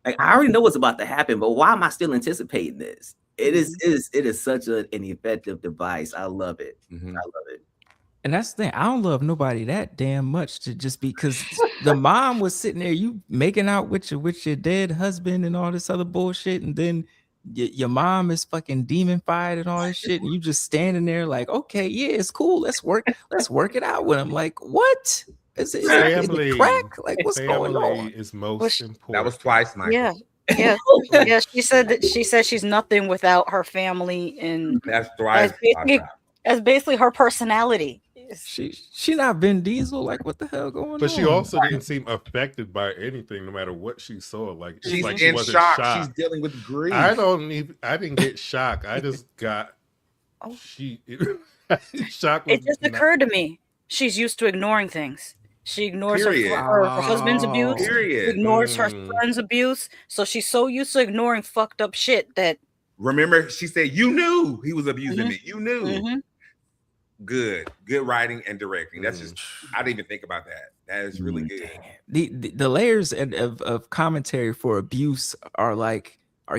Like, I already know what's about to happen, but why am I still anticipating this? It is such an effective device. I love it. I love it. And that's the thing. I don't love nobody that damn much to just because the mom was sitting there, you making out with your dead husband and all this other bullshit, and then your mom is fucking demonified and all this shit, and you just standing there like, okay, yeah, it's cool. Let's work it out with him. Like, what? Is it crack? Like, what's going on? Is most important. That was twice, Michael. Yeah. She said she's nothing without her family, and that's thrice. That's basically her personality. She not Vin Diesel. Like, what the hell going on? But she also didn't seem affected by anything, no matter what she saw. Like, she's like in she shock. shocked. She's dealing with grief. I didn't get shocked. I just got shocked. It just occurred to me. She's used to ignoring things. She ignores her husband's abuse. Ignores her son's abuse. So she's so used to ignoring fucked up shit that. Remember, she said, "You knew he was abusing me. You knew." Good writing and directing. That's just, I didn't even think about that. That is really good. The layers of commentary for abuse are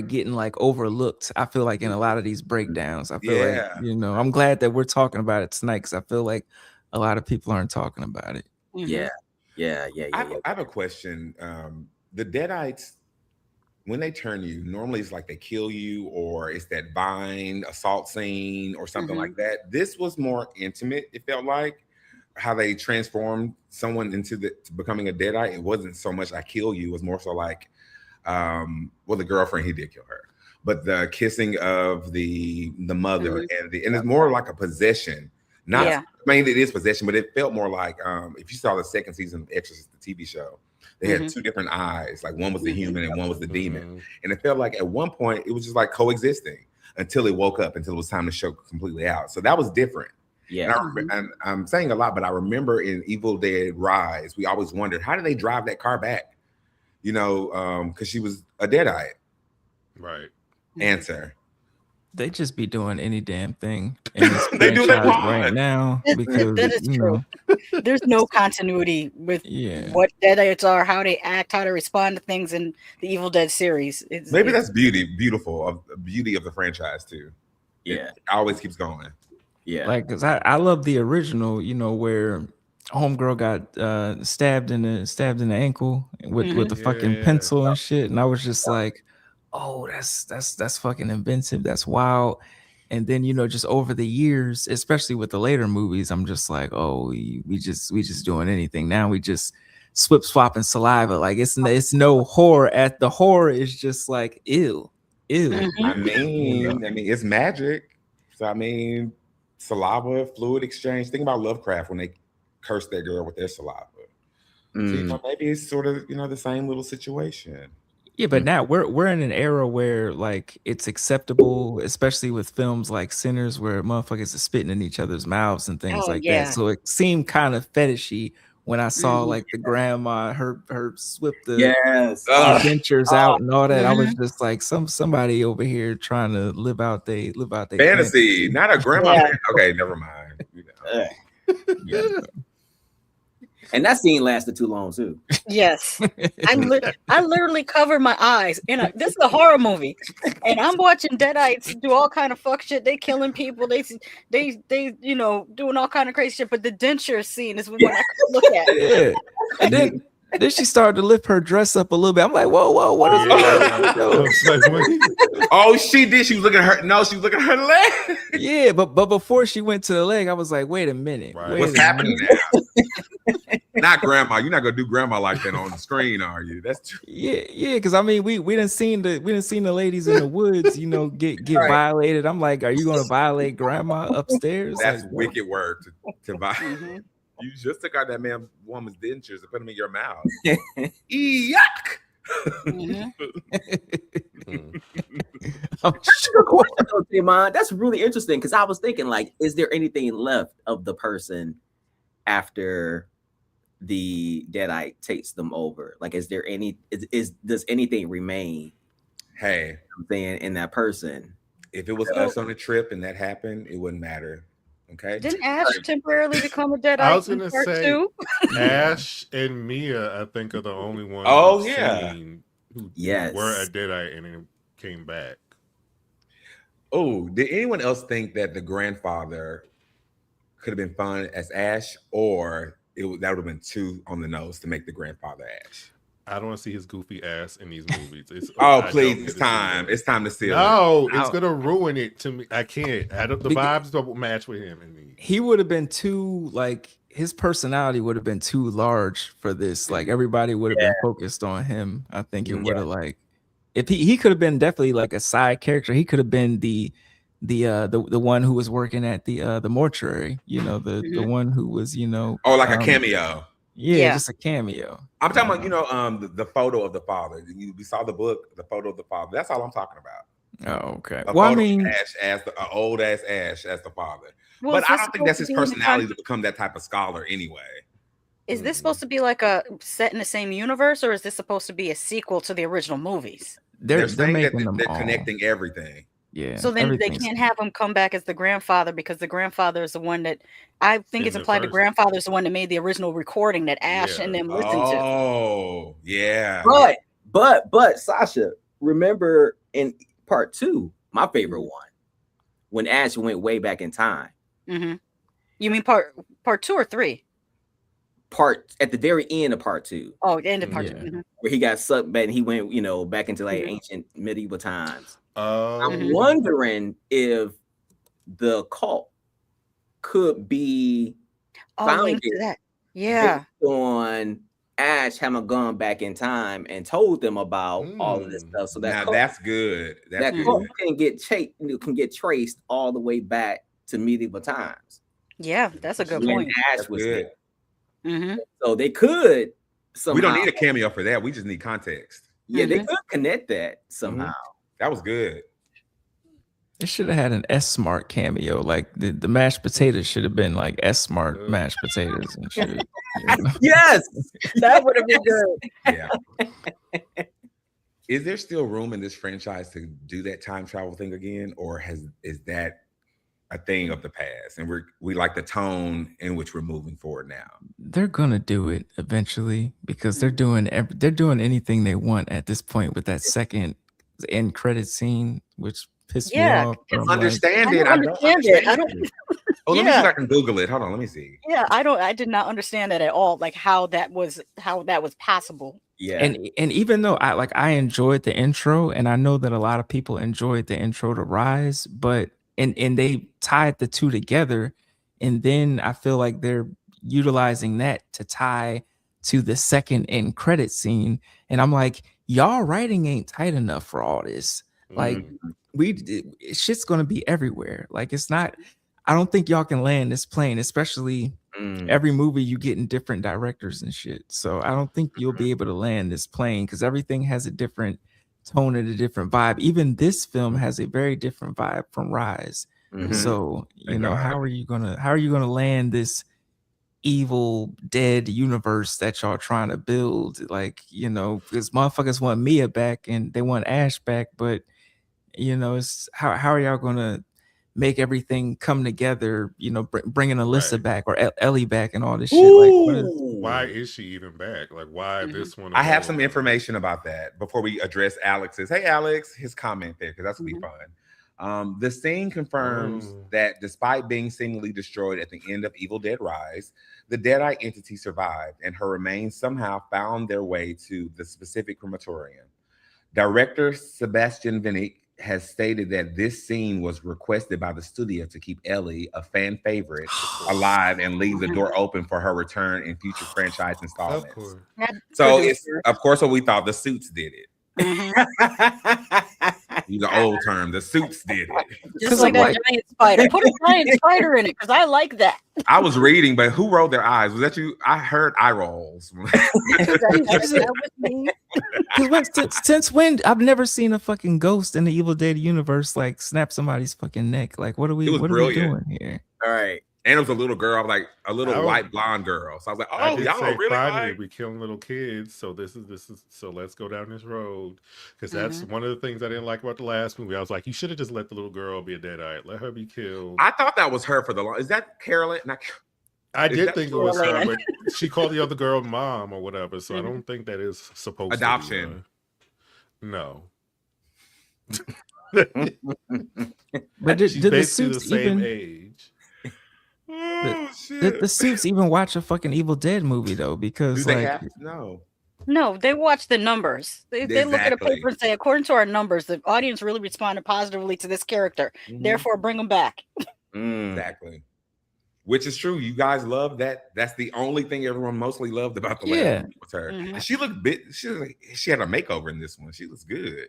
getting like overlooked. I feel like in a lot of these breakdowns. I feel like, you know, I'm glad that we're talking about it tonight because I feel like a lot of people aren't talking about it. Yeah. I have a question. The Deadites, when they turn you, normally it's like they kill you, or it's that Vine assault scene or something like that. This was more intimate. It felt like how they transformed someone into becoming a Deadite. It wasn't so much I kill you. It was more so like, well, the girlfriend, he did kill her, but the kissing of the mother and it's more like a possession. I mean, it is possession, but it felt more like if you saw the second season of Exorcist, the TV show, they had two different eyes. Like one was the human and one was the demon. And it felt like at one point it was just like coexisting until it woke up, until it was time to show completely out. So that was different. Yeah. And I'm saying a lot, but I remember in Evil Dead Rise, we always wondered, how did they drive that car back? You know, because she was a Deadite. Right. Answer. They just be doing any damn thing in this they do that right now because that is true. There's no continuity with what Deadites are, how they act, how they respond to things in the Evil Dead series. Maybe that's beautiful of the beauty of the franchise too. Yeah, it always keeps going. Yeah, like because I love the original, you know, where homegirl got stabbed in the ankle with the fucking pencil and shit, and I was just like, oh, that's fucking inventive. That's wild. And then, you know, just over the years, especially with the later movies, I'm just like, oh, we just doing anything now. We just swapping saliva. Like it's no horror. The horror is just like ew. I mean, it's magic. So I mean, saliva, fluid exchange. Think about Lovecraft when they cursed that girl with their saliva. So, you know, maybe it's sort of, you know, the same little situation. Yeah, but now we're in an era where like it's acceptable, especially with films like Sinners, where motherfuckers are spitting in each other's mouths and things that. So it seemed kind of fetishy when I saw like the grandma, her whip the dentures out and all that. I was just like, somebody over here trying to live out they fantasy, not a grandma. Okay, never mind. You know. And that scene lasted too long too. Yes, I literally covered my eyes. This is a horror movie, and I'm watching Deadites do all kind of fuck shit. They killing people. They you know, doing all kind of crazy shit. But the denture scene is when I could look at it. And then she started to lift her dress up a little bit. I'm like, whoa, what is going on? Oh, she did. She was looking at her. No, she was looking at her leg. Yeah, but before she went to the leg, I was like, wait a minute. Right. What's happening now? Not grandma. You're not gonna do grandma like that on the screen, are you? That's true. Yeah. Because I mean, we didn't seen the ladies in the woods, get Right. violated. I'm like, are you gonna violate grandma upstairs? That's like, wicked work to buy. Mhm. You just took out that woman's dentures and put them in your mouth. Yuck! Mhm. I'm Mine. That's really interesting because I was thinking, like, is there anything left of the person after the Deadite takes them over? Like, is there any? Does anything remain? Hey, I'm saying in that person. if it was us on a trip and that happened, it wouldn't matter. Okay. Didn't Ash temporarily become a Deadite? I was gonna in part say 2? Ash and Mia, I think, are the only ones. Oh, we've yeah. seen who Yes. were a Deadite and then came back. Oh, did anyone else think that the grandfather could have been fun as Ash, or that would have been too on the nose to make the grandfather Ash? I don't want to see his goofy ass in these movies. Oh, I please, don't need it's to see time. that. It's time to seal it. No, it's gonna ruin it to me. I can't. The Because- vibes don't match with him and me. he would have been too, like, his personality would have been too large for this. Like, everybody would have been focused on him. I think it would have, like, if he could have been definitely like a side character. He could have been the one who was working at the mortuary, the one who was, Oh, like a cameo. Yeah, just a cameo. I'm talking about, the photo of the father. We saw the book, the photo of the father. That's all I'm talking about. Oh, okay. A Well, I photo of mean, Ash as the old ass Ash as the father. Well, but is I this don't think that's his supposed to be in the personality to become that type of scholar anyway. Is this supposed to be like a set in the same universe, or is this supposed to be a sequel to the original movies? they're saying that making them they're all. connecting everything. Yeah. So then they everything's- can't have him come back as the grandfather, because the grandfather is the one that I think In it's the implied the first- grandfather is the one that made the original recording that Ash Yeah. and them listened to. Oh, yeah. But Sasha, remember in part 2, my favorite one, when Ash went way back in time. Mm-hmm. You mean part 2 or 3? Part at the very end of part 2. Oh, the end of part Yeah. 2. Mhm. Where he got sucked back and he went, back into like Mhm. ancient medieval times. Oh, I'm wondering if the cult could be Oh, linked to that. Yeah. based on Ash having gone back in time and told them about all of this stuff. So that Now cult, that's good. That's that good. cult can get traced all the way back to medieval times. Yeah, that's a good When point. Ash That's was good. there. Mm-hmm. So they could somehow. We don't need a cameo for that. We just need context. Yeah, they could connect that somehow. That was good. It should have had an S Smart cameo. Like the mashed potatoes should have been like S Smart mashed potatoes and shit. Yes, that would have been good. Yeah. Is there still room in this franchise to do that time travel thing again, or is that a thing of the past, and we like the tone in which we're moving forward now? They're gonna do it eventually because they're doing anything they want at this point with that second end credit scene, which pissed me off. but I'm like, Understand I it. don't I don't understand it. I understand don't. it. Oh, let me see Yeah. if I can Google it. Hold on, let me see. Yeah, I did not understand that at all. Like how that was possible. Yeah, and even though I enjoyed the intro, and I know that a lot of people enjoyed the intro to Rise, but and they tied the two together, and then I feel like they're utilizing that to tie to the second end credit scene, and I'm like, y'all writing ain't tight enough for all this. Like shit's gonna be everywhere. Like it's not. I don't think y'all can land this plane, especially every movie you get in different directors and shit. So I don't think you'll be able to land this plane because everything has a different tone and a different vibe. Even this film has a very different vibe from Rise. So how are you gonna land this evil dead universe that y'all trying to build? Like because motherfuckers want Mia back and they want Ash back, but it's how are y'all gonna make everything come together, bringing Alyssa back or Ellie back and all this shit. Like, why is she even back? Like, why this one? I have some information about that before we address Alex's. Hey, Alex, his comment there, because that's gonna be fun. The scene confirms that despite being seemingly destroyed at the end of Evil Dead Rise, the Deadite entity survived and her remains somehow found their way to the specific crematorium. Director Sebastian Vinnick has stated that this scene was requested by the studio to keep Ellie, a fan favorite, alive and leave the door open for her return in future franchise Of installments. course. So it's of course what we thought. The Suits did it. Use an old term. The Suits did it. Just like that giant spider. Put a giant spider in it because I like that. I was reading, but who rolled their eyes? Was that you? I heard eye rolls. That was me. Since when? I've never seen a fucking ghost in the Evil Dead universe like snap somebody's fucking neck. Like, what are we doing here? All right. And it was a little girl, like a little white blonde girl. So I was like, "Oh, y'all are really finally like... we killing little kids." So this is so let's go down this road because that's one of the things I didn't like about the last movie. I was like, you should have just let the little girl be a deadite, let her be killed. I thought that was her for the long. Is that Carolyn? I did think it was her, but she called the other girl mom or whatever. So I don't think that is supposed adoption. To be no. But did she's the basically the Suits same even age. Oh, did the Suits even watch a fucking Evil Dead movie though? Because No, they watch the numbers. They look at a paper and say, according to our numbers, the audience really responded positively to this character. Therefore, bring them back. Exactly. Which is true. You guys love that. That's the only thing everyone mostly loved about the last movie was her. And she looked bit. She had a makeover in this one. She was good.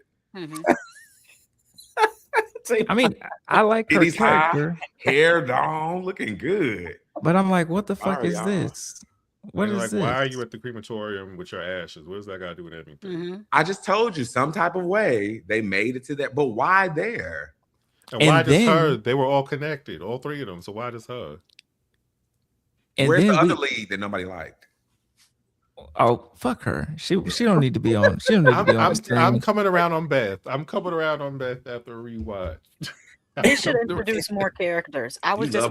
I mean, I like her character. Hair down, looking good. But I'm like, what the fuck is this? What is this? Why are you at the crematorium with your ashes? What does that got to do with anything? I just told you, some type of way they made it to that. But why there? And why does her? They were all connected, all three of them. So why does her? And where's the other lead that nobody liked? Oh, fuck her. She don't need to be on. She don't need to be on. I'm coming around on Beth. I'm coming around on Beth after a rewatch. They should introduce more characters. I was just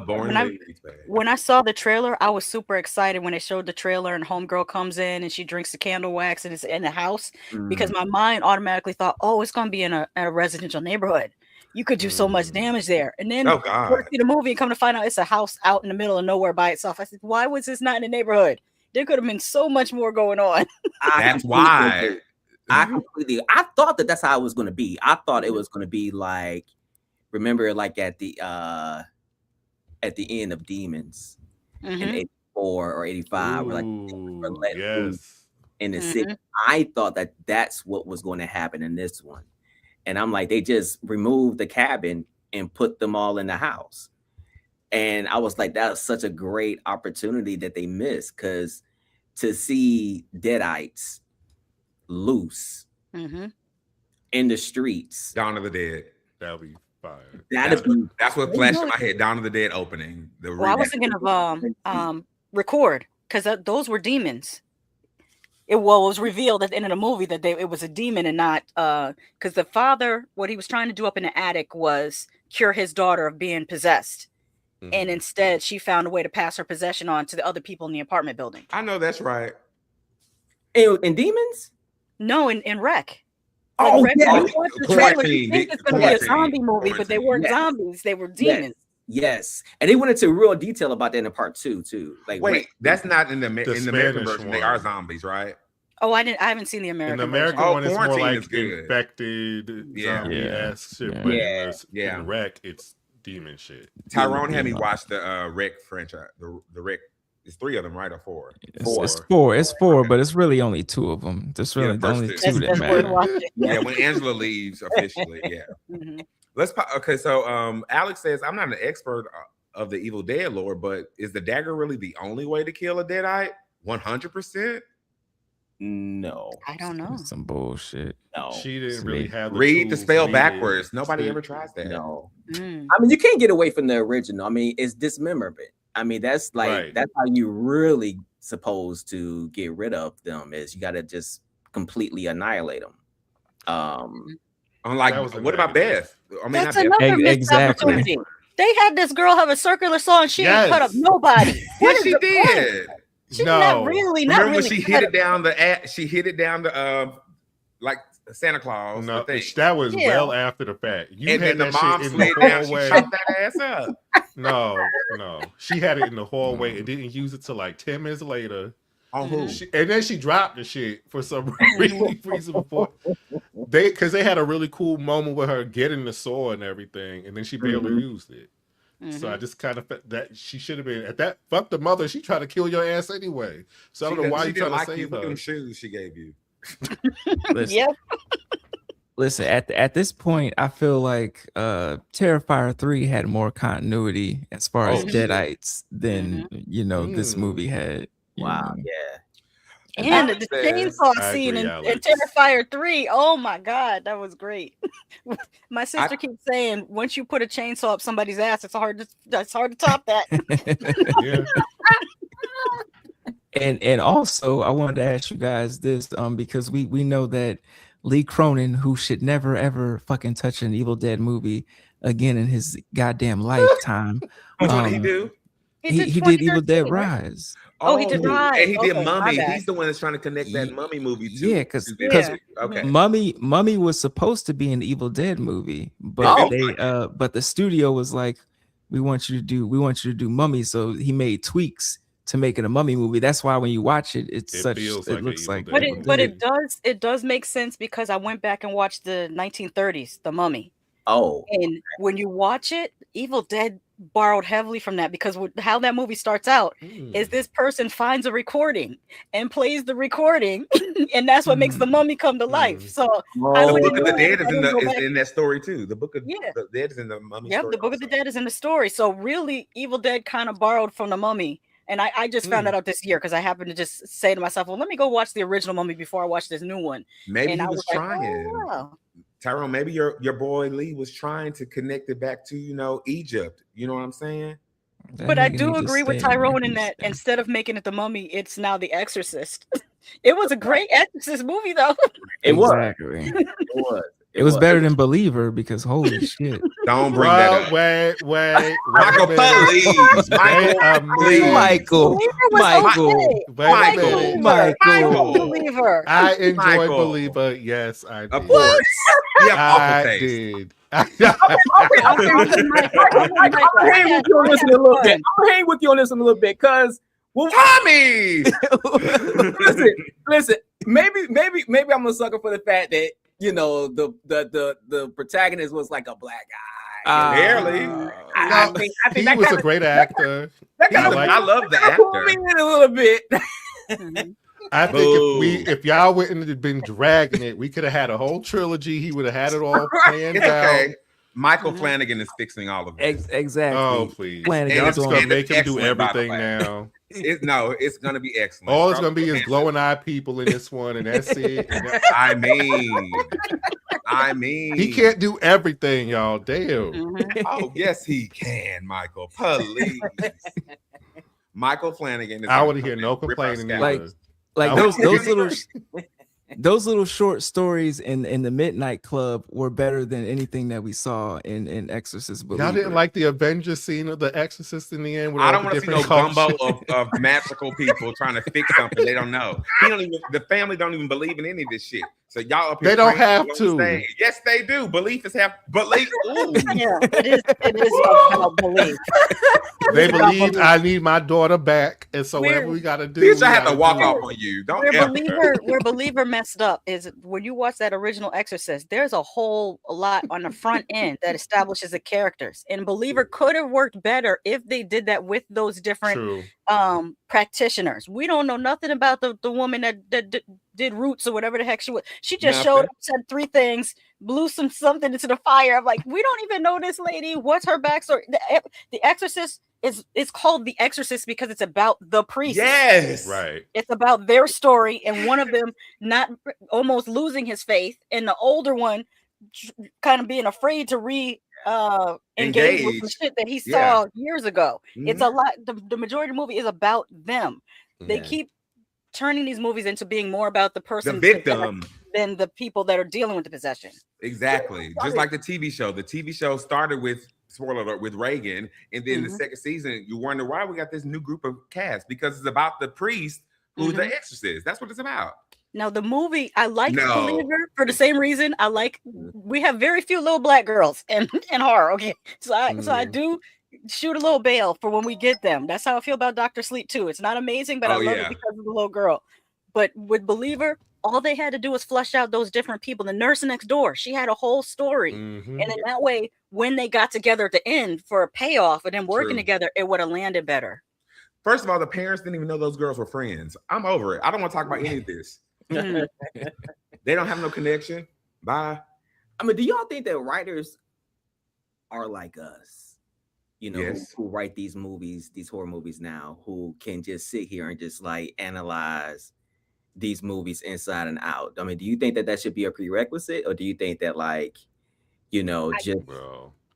when I saw the trailer, I was super excited when they showed the trailer and homegirl comes in and she drinks the candle wax and it's in the house because my mind automatically thought, oh, it's gonna be in a residential neighborhood. You could do so much damage there. And then see the movie and come to find out it's a house out in the middle of nowhere by itself. I said, why was this not in the neighborhood? There could have been so much more going on. That's why. I thought that's how it was going to be. I thought it was going to be like, remember, like at the end of Demons in 84 or 85, like yes, in the city. I thought that's what was going to happen in this one. And I'm like, they just removed the cabin and put them all in the house. And I was like, that was such a great opportunity that they missed, because to see Deadites loose in the streets. Dawn of the Dead. That'll be fire. That's what flashed in my head. Dawn of the Dead opening. I was thinking of Record, because those were demons. It was revealed at the end of the movie that it was a demon and not because the father, what he was trying to do up in the attic was cure his daughter of being possessed. And instead she found a way to pass her possession on to the other people in the apartment building. I know that's right. In Demons? No, in Wreck. Oh, Wreck, you watch the trailer, you think it's going to be a zombie movie, but they weren't zombies. They were demons. Yes, and they went into real detail about that in part 2 too. Like, wait, that's not in the American version. They are zombies, right? Oh, I haven't seen the American. In the American one, it's more like infected zombie-esque shit. But in Wreck, it's demon shit. Tyrone had me watch the Wreck franchise. The Wreck. It's 3 of them, right, or 4? It's four, but it's really only 2 of them. There's really only 2 that matter. Yeah, when Angela leaves officially, Let's okay. So, Alex says, "I'm not an expert of the Evil Dead lore, but is the dagger really the only way to kill a deadite? 100%? No, I don't know. Some bullshit. No, she didn't really have. Read the spell backwards. Nobody ever tries that. No, I mean, you can't get away from the original. I mean, it's dismemberment. I mean, that's like that's how you really supposed to get rid of them. Is you got to just completely annihilate them. Unlike, what about Beth? I mean, that's another missed opportunity. They had this girl have a circular saw and she didn't cut up nobody. Yes, she did. Not really. Remember when she hit it down the like Santa Claus? No, that was well after the fact. You and had then that the mom shit in slid the down. hallway. She chopped that ass up. No, she had it in the hallway and didn't use it till like 10 minutes later. On who? And then she dropped the shit for some reason before because they had a really cool moment with her getting the sword and everything, and then she barely used it. So I just kind of felt that she should have been at that. Fuck the mother. She tried to kill your ass anyway. So I don't know why you trying to save her. Them shoes she gave you. Yep. Listen, at this point, I feel like Terrifier 3 had more continuity as far as Deadites than this movie had. Wow, know. yeah. And the chainsaw scene in Terrifier 3. Oh my God, that was great. My sister keeps saying, once you put a chainsaw up somebody's ass, it's hard to top that. And also, I wanted to ask you guys this, because we know that Lee Cronin, who should never ever fucking touch an Evil Dead movie again in his goddamn lifetime. What did he do? He did Evil Dead Rise. Oh, he did Rise. And he did Mummy. He's the one that's trying to connect that Mummy movie too. Yeah, because okay. Mummy was supposed to be an Evil Dead movie, but but the studio was like, we want you to do Mummy, so he made tweaks to make it a Mummy movie. That's why when you watch it, it looks like. But it does make sense because I went back and watched the 1930s, The Mummy. Oh, and when you watch it, Evil Dead borrowed heavily from that because how that movie starts out is this person finds a recording and plays the recording, and that's what makes the mummy come to life. So the Book of the Dead is in that story too. The Book of the Dead is in the Mummy. Yep, the Book of the Dead is in the story. So really, Evil Dead kind of borrowed from the Mummy. And I just found that out this year because I happened to just say to myself, well, let me go watch the original Mummy before I watch this new one. Maybe and he I was trying. Like, oh. Tyrone, maybe your boy Lee was trying to connect it back to, Egypt. You know what I'm saying? But I do agree with Tyrone in that instead of making it the Mummy, it's now the Exorcist. It was a great Exorcist movie, though. It was. It was better than Believer because holy shit. Don't bring that up. Wait. Michael, please. Michael. Believer. I enjoyed Believer. Yes, I did. Of course. I did. I'm hang with you on this a little bit because Tommy. listen. Maybe I'm a sucker for the fact that the protagonist was like a black guy. Barely. I think he was a great actor. I love the actor. Pulled me in a little bit. I think if y'all wouldn't have been dragging it, we could have had a whole trilogy. He would have had it all planned out. Okay. Michael Flanagan is fixing all of this. Exactly. Oh, please. Flanagan's going to make him do everything now. It's going to be excellent. All it's going to be is glowing-eyed people in this one, and that's it. I mean. He can't do everything, y'all. Damn. Oh, yes, he can, Michael. Please. Michael Flanagan. I want to hear no complaining. Like those little short stories in the Midnight Club were better than anything that we saw in Exorcist. Y'all didn't like the Avengers scene of the Exorcist in the end? I don't want to see no gumbo of magical people trying to fix something they don't know. The family don't even believe in any of this shit. So y'all up here, they don't have to. Yes, they do. Belief is belief. Yeah, it is about belief. They believe I need my daughter back, and so whatever we got to do. Bitch, I have to walk off on you. Where Believer messed up is when you watch that original Exorcist. There's a lot on the front end that establishes the characters, and Believer could have worked better if they did that with those different practitioners. We don't know nothing about the woman that did roots or whatever the heck she was. She just showed up, said 3 things, blew something into the fire. I'm like, we don't even know this lady. What's her backstory? The Exorcist is called The Exorcist because it's about the priest. Yes, right. It's about their story, and one of them not almost losing his faith, and the older one kind of being afraid to engage with the shit that he saw years ago. It's a lot. The majority of the movie is about them. They keep turning these movies into being more about the person, the victim, than the people that are dealing with the possession. Exactly. Just like the TV show. The TV show started with, spoiler alert, with Reagan, and then the second season, you wonder why we got this new group of cast, because it's about the priest who's the exorcist. That's what it's about. Now the movie, I like Believer for the same reason. We have very few little black girls in horror. Okay, so I do shoot a little bail for when we get them. That's how I feel about Dr. Sleep too. It's not amazing, but I love it because of the little girl. But with Believer, all they had to do was flush out those different people. The nurse next door, she had a whole story. And in that way, when they got together at the end for a payoff and then working together, it would have landed better. First of all, the parents didn't even know those girls were friends. I'm over it. I don't want to talk about any of this. They don't have no connection. Bye. I mean, do y'all think that writers are like us? You know, who write these movies, these horror movies now, who can just sit here and just like analyze these movies inside and out. I mean, do you think that that should be a prerequisite, or do you think that, like, you know,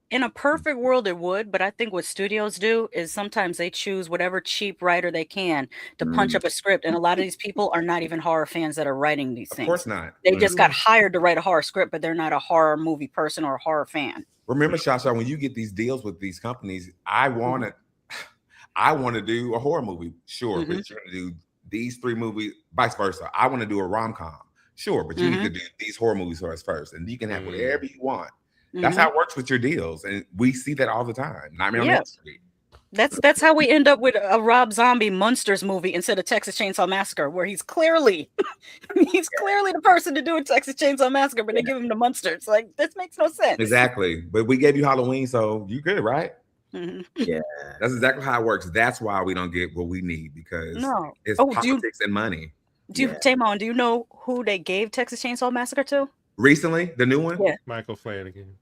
in a perfect world it would, but I think what studios do is sometimes they choose whatever cheap writer they can to punch up a script, and a lot of these people are not even horror fans that are writing these things. Of course not. They just got hired to write a horror script, but they're not a horror movie person or a horror fan. Remember, Shasha, when you get these deals with these companies, I want to do a horror movie, sure, but you're gonna do these 3 movies, vice versa. I want to do a rom-com, sure, but you need to do these horror movies first, and you can have whatever you want. That's how it works with your deals, and we see that all the time. Nightmare on Elm Street. That's how we end up with a Rob Zombie Monsters movie instead of Texas Chainsaw Massacre, where he's clearly the person to do a Texas Chainsaw Massacre, but they give him the Monsters. Like, this makes no sense. Exactly, but we gave you Halloween, so you good, right? Yeah, that's exactly how it works. That's why we don't get what we need, because it's politics and money. Tamon, do you know who they gave Texas Chainsaw Massacre to recently? The new one? Yeah. Michael Flanagan.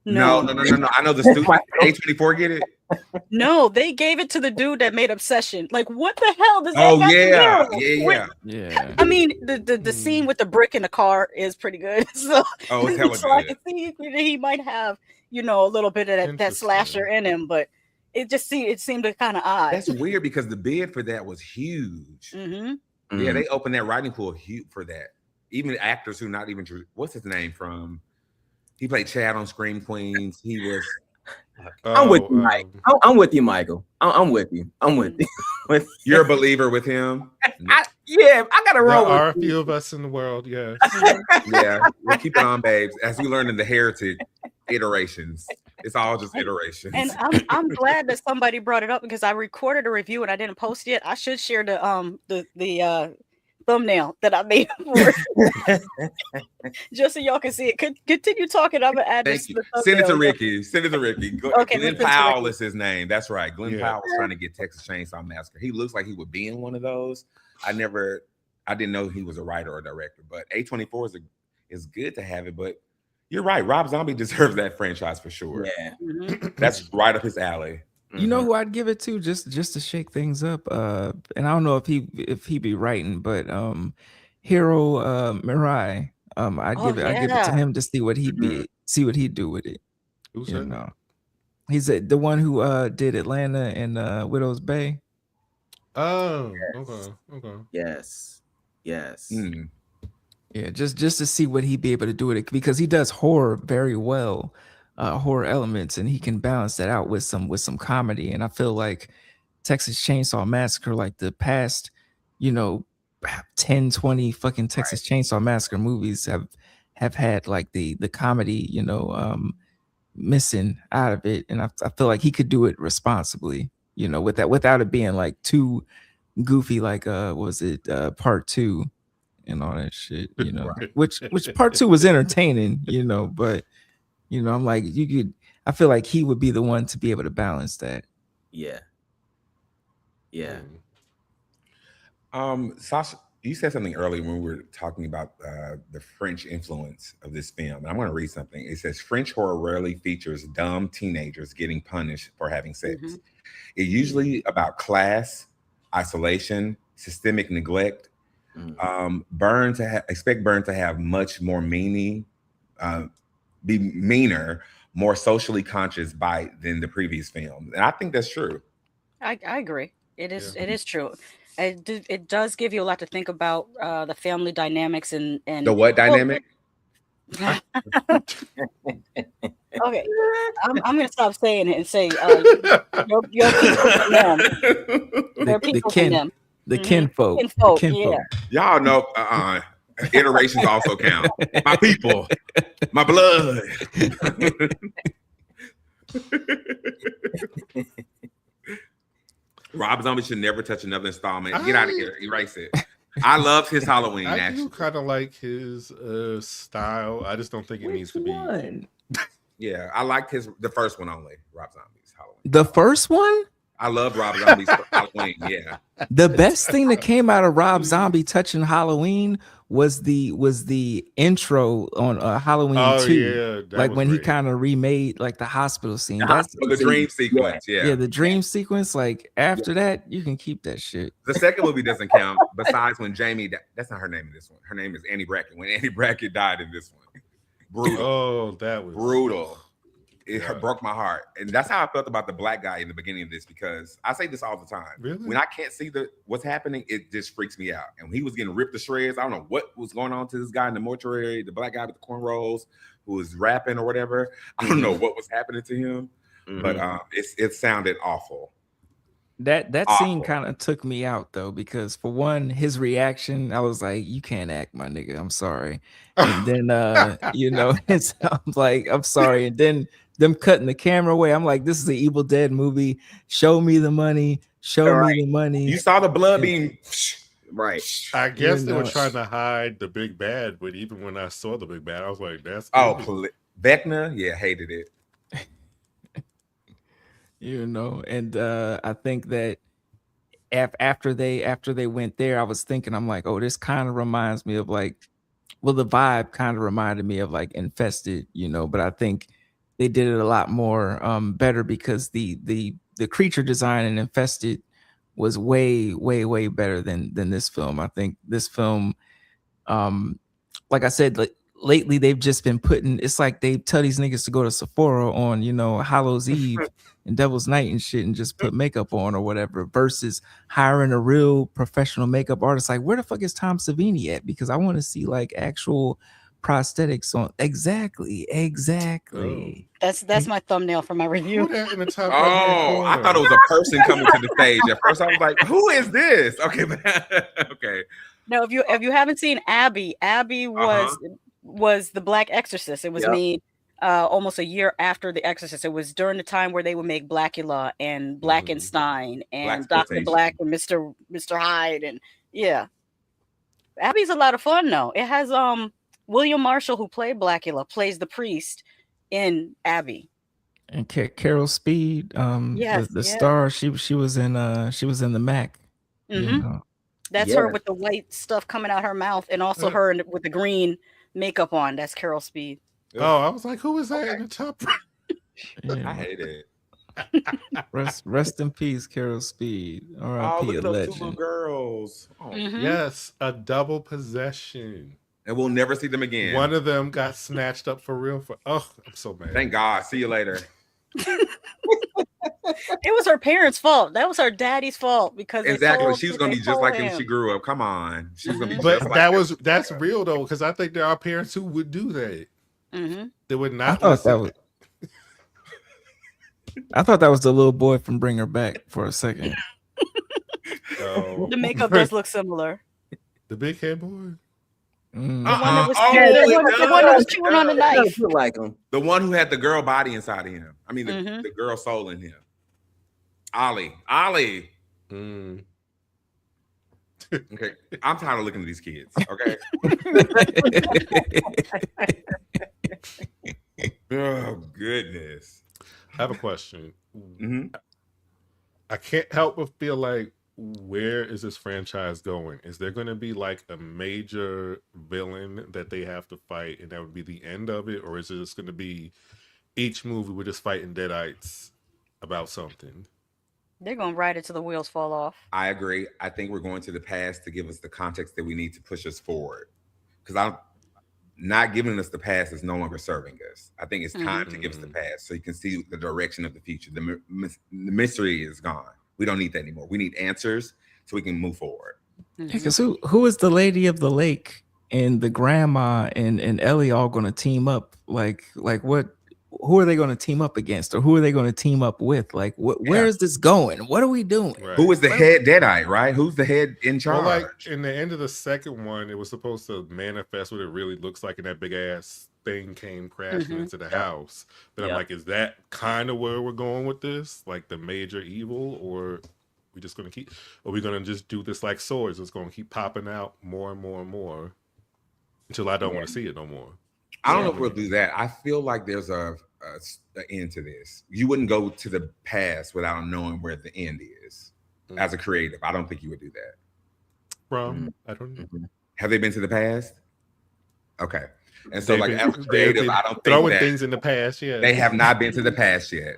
No. I know the student. A24 get it. No, they gave it to the dude that made Obsession. Like, what the hell does that? Yeah. I mean, the scene with the brick in the car is pretty good. So, it's so I can see he might have, you know, a little bit of that slasher in him, but it seemed kind of odd. That's weird because the bid for that was huge. Yeah, they opened that writing pool huge for that. Even actors who not even what's his name from? He played Chad on Scream Queens. He was. I'm with you, Mike. I'm with you, Michael. I'm with you. You're a believer with him. I gotta roll. There are a few of us in the world, yes. Yeah, we'll keep it on, babes. As we learned in the Heritage iterations, it's all just iterations. And I'm glad that somebody brought it up because I recorded a review and I didn't post it. I should share the thumbnail that I made for it. Just so y'all can see it. Continue talking. I'm gonna add this. Send it to Ricky. Okay, Glenn Powell is his name. That's right. Glenn Powell was trying to get Texas Chainsaw Massacre. He looks like he would be in one of those. I didn't know he was a writer or a director, but A24 is good to have it. But you're right. Rob Zombie deserves that franchise for sure. Yeah, that's right up his alley. You know who I'd give it to just to shake things up, and I don't know if he be writing, but Hiro Murai, I'd give it to him to see what he'd do with it. Who's that? He's the one who did Atlanta and Widow's Bay. Oh, yes. Okay. Yes. Yeah, just to see what he'd be able to do with it, because he does horror very well. Horror elements, and he can balance that out with some comedy. And I feel like Texas Chainsaw Massacre, like the past, 10, 20 fucking Texas Chainsaw Massacre movies have had like the comedy, missing out of it. And I feel like he could do it responsibly, without it being like too goofy, like was it part 2 and all that shit, which part 2 was entertaining, but I'm like, I feel like he would be the one to be able to balance that. Yeah. Sasha, you said something earlier when we were talking about the French influence of this film. And I'm going to read something. It says, French horror rarely features dumb teenagers getting punished for having sex. It's usually about class, isolation, systemic neglect. Expect Burn to have much more meaning, be meaner, more socially conscious bite than the previous films, and I think that's true. I agree. It is true. It does give you a lot to think about, the family dynamics and the what dynamic. Okay, I'm gonna stop saying it and say your people from them. The kinfolk. Yeah. Y'all know iterations also count. My people, my blood. Rob Zombie should never touch another installment. Get out of here. Erase it. I love his Halloween. I actually do kind of like his style. I just don't think it needs to be. Yeah, I liked the first one only. Rob Zombie's Halloween. The first one? I love Rob Zombie's Halloween. Yeah. The best thing that came out of Rob Zombie touching Halloween was the intro on Halloween 2. Yeah, like when great. he kind of remade like the hospital scene. That's the dream sequence. Yeah. Yeah, the dream sequence. Like after that, you can keep that shit. The second movie doesn't count. Besides when Jamie, that's not her name in this one. Her name is Annie Brackett. When Annie Brackett died in this one, brutal. Oh, that was brutal. It broke my heart, and that's how I felt about the black guy in the beginning of this. Because I say this all the time. Really? When I can't see what's happening, it just freaks me out. And when he was getting ripped to shreds, I don't know what was going on to this guy in the mortuary, the black guy with the cornrows who was rapping or whatever. I don't know what was happening to him, but it sounded awful. That scene kind of took me out though, because for one, his reaction, I was like, "You can't act, my nigga. I'm sorry." And then, you know, I'm like, "I'm sorry." And then them cutting the camera away. I'm like, "This is an Evil Dead movie. Show me the money. Show me the money." You saw the blood being right. I guess they were trying to hide the big bad, but even when I saw the big bad, I was like, "That's Vecna." Yeah, hated it. You know, and I think that after they went there, I was thinking, I'm like, oh, this kind of reminds me of like, well, the vibe kind of reminded me of like Infested, you know, but I think they did it a lot more better because the creature design in Infested was way better than this film. I think this film, like I said, like lately they've just been putting, it's like they tell these niggas to go to Sephora on, you know, Hallow's Eve and Devil's Night and shit and just put makeup on or whatever, versus hiring a real professional makeup artist. Like, where the fuck is Tom Savini at? Because I want to see like actual prosthetics on. Exactly. That's my thumbnail for my review. In the top I thought it was a person coming to the stage. At first I was like, who is this? Okay, okay. No, if you haven't seen Abby was the Black Exorcist. It was made almost a year after The Exorcist. It was during the time where they would make Blackula and Blackenstein and Dr. Black and Mr. Hyde, and Abby's a lot of fun though. It has William Marshall, who played Blackula, plays the priest in Abby. And Carol Speed, the star, she was in the Mac. You know? That's her with the white stuff coming out her mouth, and also her with the green makeup on. That's Carol Speed. Oh, I was like, who is that in the top? I hate it. Rest in peace, Carol Speed. R.I.P. Look at a those legend. two little girls. Yes, a double possession. And we'll never see them again. One of them got snatched up for real. I'm so mad. Thank God. See you later. It was her parents' fault. That was her daddy's fault because she was gonna be just like him when she grew up. Come on, she's gonna be. But just like that's real though, because I think there are parents who would do that. They would not. I thought that was the little boy from Bring Her Back for a second. The makeup does look similar. The big head boy. The one that was chewing on the knife. Like him. The one who had the girl body inside of him. I mean, the girl soul in him. Ollie. Okay, I'm tired of looking at these kids. Okay. Oh goodness. I have a question. I can't help but feel like, where is this franchise going? Is there going to be like a major villain that they have to fight, and that would be the end of it, or is it just going to be each movie we're just fighting deadites about something? They're going to ride it till the wheels fall off. I agree. I think we're going to the past to give us the context that we need to push us forward. Because I'm not giving us the past is no longer serving us. I think it's time to give us the past so you can see the direction of the future. The mystery is gone. We don't need that anymore. We need answers so we can move forward. Because who is the lady of the lake and the grandma and Ellie all going to team up? Like what? who are they going to team up against, or who are they going to team up with? Like, where is this going? What are we doing? Right. Who is the head Deadite, right? Who's the head in charge? Well, like in the end of the second one, it was supposed to manifest what it really looks like, and that big ass thing came crashing into the house. But I'm like, is that kind of where we're going with this? Like the major evil, or we just going to keep? Are we going to just do this like swords? It's going to keep popping out more and more and more until I don't want to see it no more. I don't know if we'll do that. I feel like there's an end to this. You wouldn't go to the past without knowing where the end is. As a creative, I don't think you would do that. From I don't know. Have they been to the past? Okay, and so like as a creative, I don't think throwing that things in the past. Yeah, they have not been to the past yet.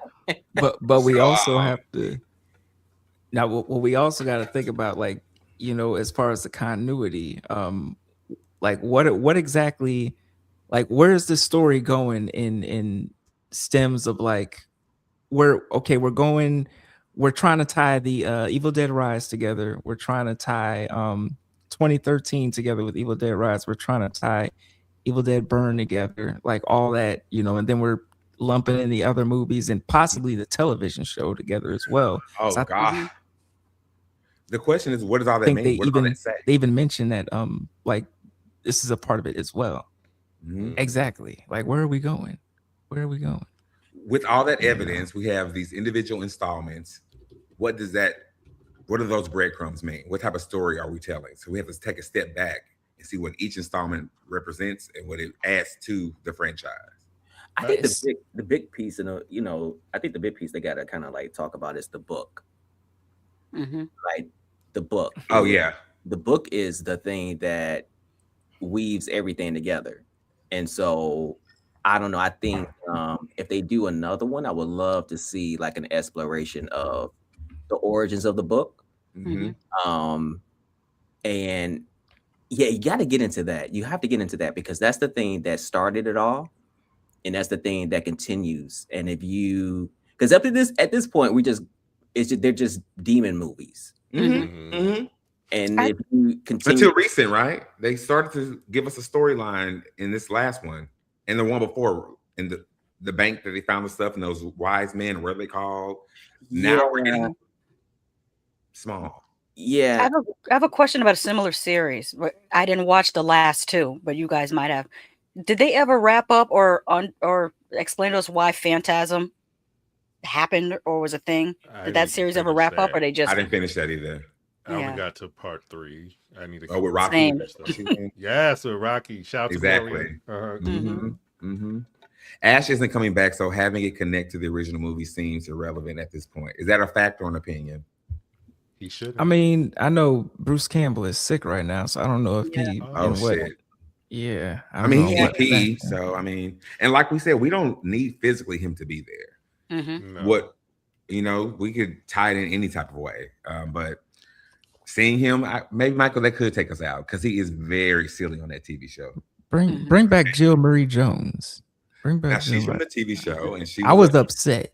But we also have to now. What we also got to think about, like, you know, as far as the continuity, like what exactly, like, where is this story going in stems of like we're trying to tie the Evil Dead Rise together. We're trying to tie 2013 together with Evil Dead Rise. We're trying to tie Evil Dead Burn together, like all that, you know, and then we're lumping in the other movies and possibly the television show together as well. Oh, So God. The question is, what does all that mean? What does all that say? They even mentioned that like this is a part of it as well. Exactly. Like, where are we going? Where are we going? With all that evidence, we have these individual installments. What do those breadcrumbs mean? What type of story are we telling? So we have to take a step back and see what each installment represents and what it adds to the franchise. I think the big piece, you know, I think the big piece they got to kind of like talk about is the book. Like the book. Oh yeah, the book is the thing that weaves everything together, and so I don't know. I think if they do another one, I would love to see like an exploration of the origins of the book. And yeah, you got to get into that. You have to get into that because that's the thing that started it all, and that's the thing that continues. And if you, because at this point, they're just demon movies. And if you continue until recent, right? They started to give us a storyline in this last one. And the one before, in the bank that they found the stuff, and those wise men, what are they called? Now we're getting small. I have a question about a similar series. I didn't watch the last two, but you guys might have. Did they ever wrap up or explain to us why Phantasm happened or was a thing? Did that series ever wrap up, or they just? I didn't finish that either. I only got to part 3. I need to. Oh, with Rocky. Yes, with Rocky. Shout exactly. to Ash isn't coming back, so having it connect to the original movie seems irrelevant at this point. Is that a fact or an opinion? He should. I mean, I know Bruce Campbell is sick right now, so I don't know if he. Shit. Yeah, I mean, he's EP, so I mean, and like we said, we don't need physically him to be there. No. What, you know, we could tie it in any type of way, but seeing him, maybe Michael, that could take us out because he is very silly on that TV show. Bring back Jill Marie Jones. Bring back. Now, she's from the TV show, and I was upset.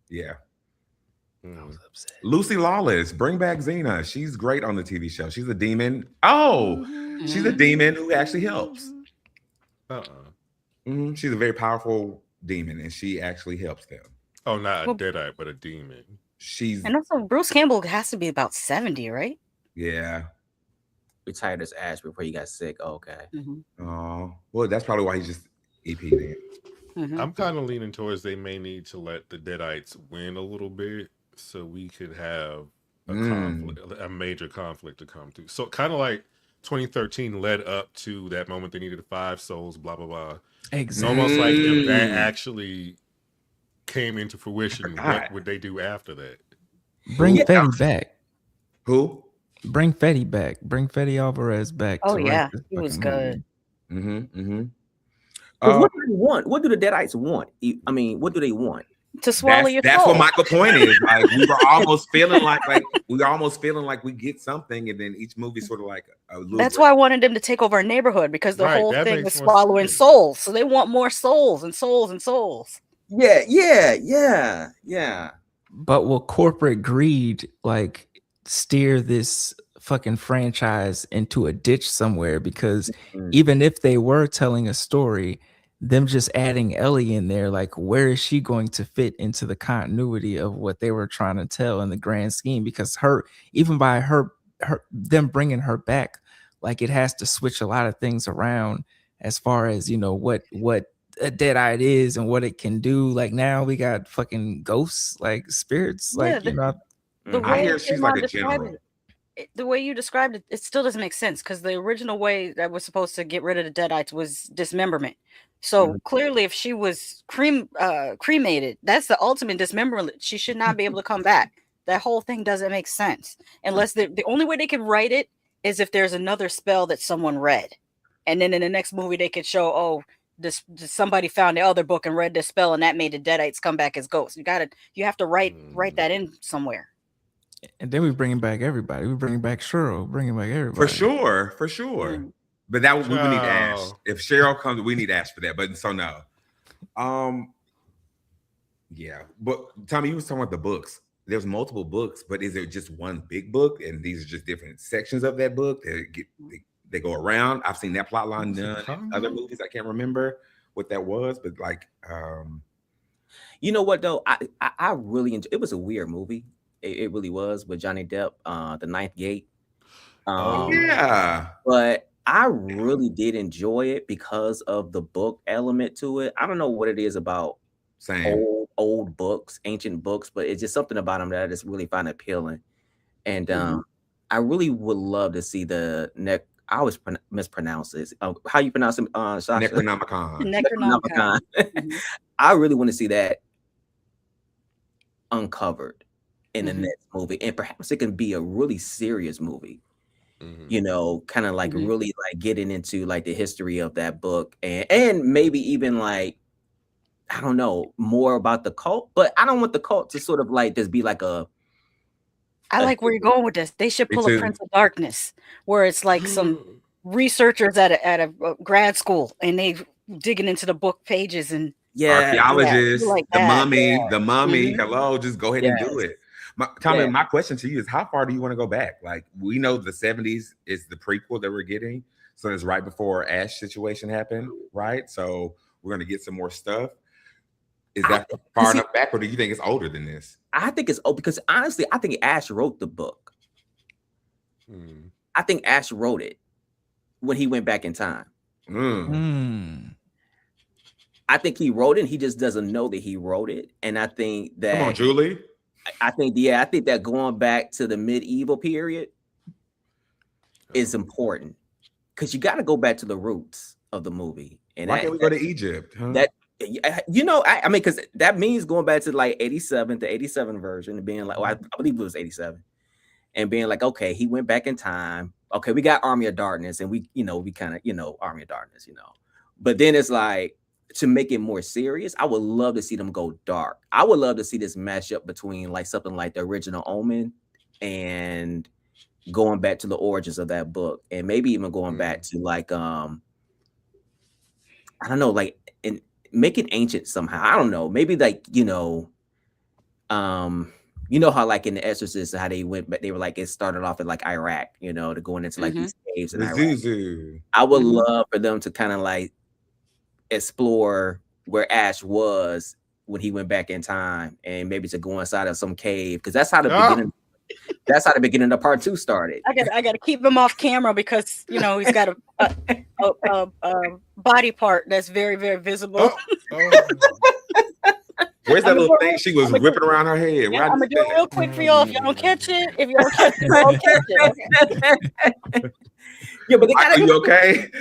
Yeah. I was upset. Lucy Lawless, bring back Xena. She's great on the TV show. She's a demon. Oh, she's a demon who actually helps. She's a very powerful demon, and she actually helps them. Oh, not a Deadite, but a demon. And also Bruce Campbell has to be about 70, right? Yeah. Retired as Ash before he got sick. Oh, okay. Oh, well, that's probably why he's just EP then. I'm kind of leaning towards they may need to let the Deadites win a little bit so we could have a conflict, a major conflict to come to. So kind of like 2013 led up to that moment they needed 5 souls, blah, blah, blah. Exactly. It's almost like if that actually came into fruition, what would they do after that? Bring Fetty back. Who? Bring Fetty back. Bring Fetty Alvarez back. Oh, yeah. He was good. What do they want? What do the Deadites want? I mean, what do they want? To swallow your soul. That's what Michael's point is. Like we were almost feeling like we get something, and then each movie sort of like a little. That's why I wanted them to take over a neighborhood because the whole thing was swallowing souls. So they want more souls and souls and souls. Yeah. But will corporate greed like steer this fucking franchise into a ditch somewhere? Because even if they were telling a story, them just adding Ellie in there, like where is she going to fit into the continuity of what they were trying to tell in the grand scheme? Because even by them bringing her back, like it has to switch a lot of things around as far as what a dead-eyed is and what it can do. Like now we got fucking ghosts, like spirits, Yeah, like the I way hear she's like a general. The way you described it, it still doesn't make sense because the original way that was supposed to get rid of the Deadites was dismemberment. So clearly, if she was cremated, that's the ultimate dismemberment. She should not be able to come back. That whole thing doesn't make sense unless the only way they can write it is if there's another spell that someone read, and then in the next movie they could show, oh, this somebody found the other book and read this spell, and that made the Deadites come back as ghosts. You have to write that in somewhere. And then we bringing back everybody. We bringing back Cheryl, bringing back everybody. For sure. But that we need Ash. If Cheryl comes, we need Ash for that. But so no. Yeah. But Tommy, you was talking about the books. There's multiple books, but is it just one big book? And these are just different sections of that book that they go around. I've seen that plot line done in other movies. I can't remember what that was, but like you know what though? I really enjoyed it. Was a weird movie. It really was with Johnny Depp, The Ninth Gate. Yeah. But I really did enjoy it because of the book element to it. I don't know what it is about old books, ancient books, but it's just something about them that I just really find appealing. And I really would love to see the next. I always mispronounce this. How you pronounce it, Sasha? Necronomicon. I really want to see that uncovered in the next movie, and perhaps it can be a really serious movie. Kind of like really like getting into like the history of that book, and maybe even like I don't know more about the cult. But I don't want the cult to sort of like just be like a. I like where you're going with this. They should pull a Prince of Darkness, where it's like some researchers at a grad school, and they digging into the book pages and archaeologists, like the mummy. Hello, just go ahead and do it. Tommy, my question to you is, how far do you want to go back? Like, we know the 70s is the prequel that we're getting, so it's right before Ash situation happened, right? So we're going to get some more stuff. Is that far enough back, or do you think it's older than this? I think it's old because honestly, I think Ash wrote the book. I think Ash wrote it when he went back in time. I think he wrote it, and he just doesn't know that he wrote it. And I think that come on, Julie. I think that going back to the medieval period is important because you got to go back to the roots of the movie. And why can't we go to Egypt? I mean, because that means going back to like 87, the 87 version, and being like, I believe it was 87, and being like, okay, he went back in time. Okay, we got Army of Darkness, and we kind of, Army of Darkness, but then it's like, to make it more serious, I would love to see them go dark. I would love to see this mashup between like something like the original Omen and going back to the origins of that book, and maybe even going back to like I don't know, like and make it ancient somehow. I don't know, maybe like how like in The Exorcist, how they went, but they were like it started off in like Iraq, to going into like these caves in Iraq. I would love for them to kind of like explore where Ash was when he went back in time, and maybe to go inside of some cave, because that's how the beginning. That's how the beginning of part 2 started. I got to keep him off camera because he's got a body part that's very, very visible. Where's that little thing she was whipping around her head? Yeah, I'm gonna do it real quick for y'all. If y'all don't catch it, don't catch it. Okay. Yeah, but are you okay?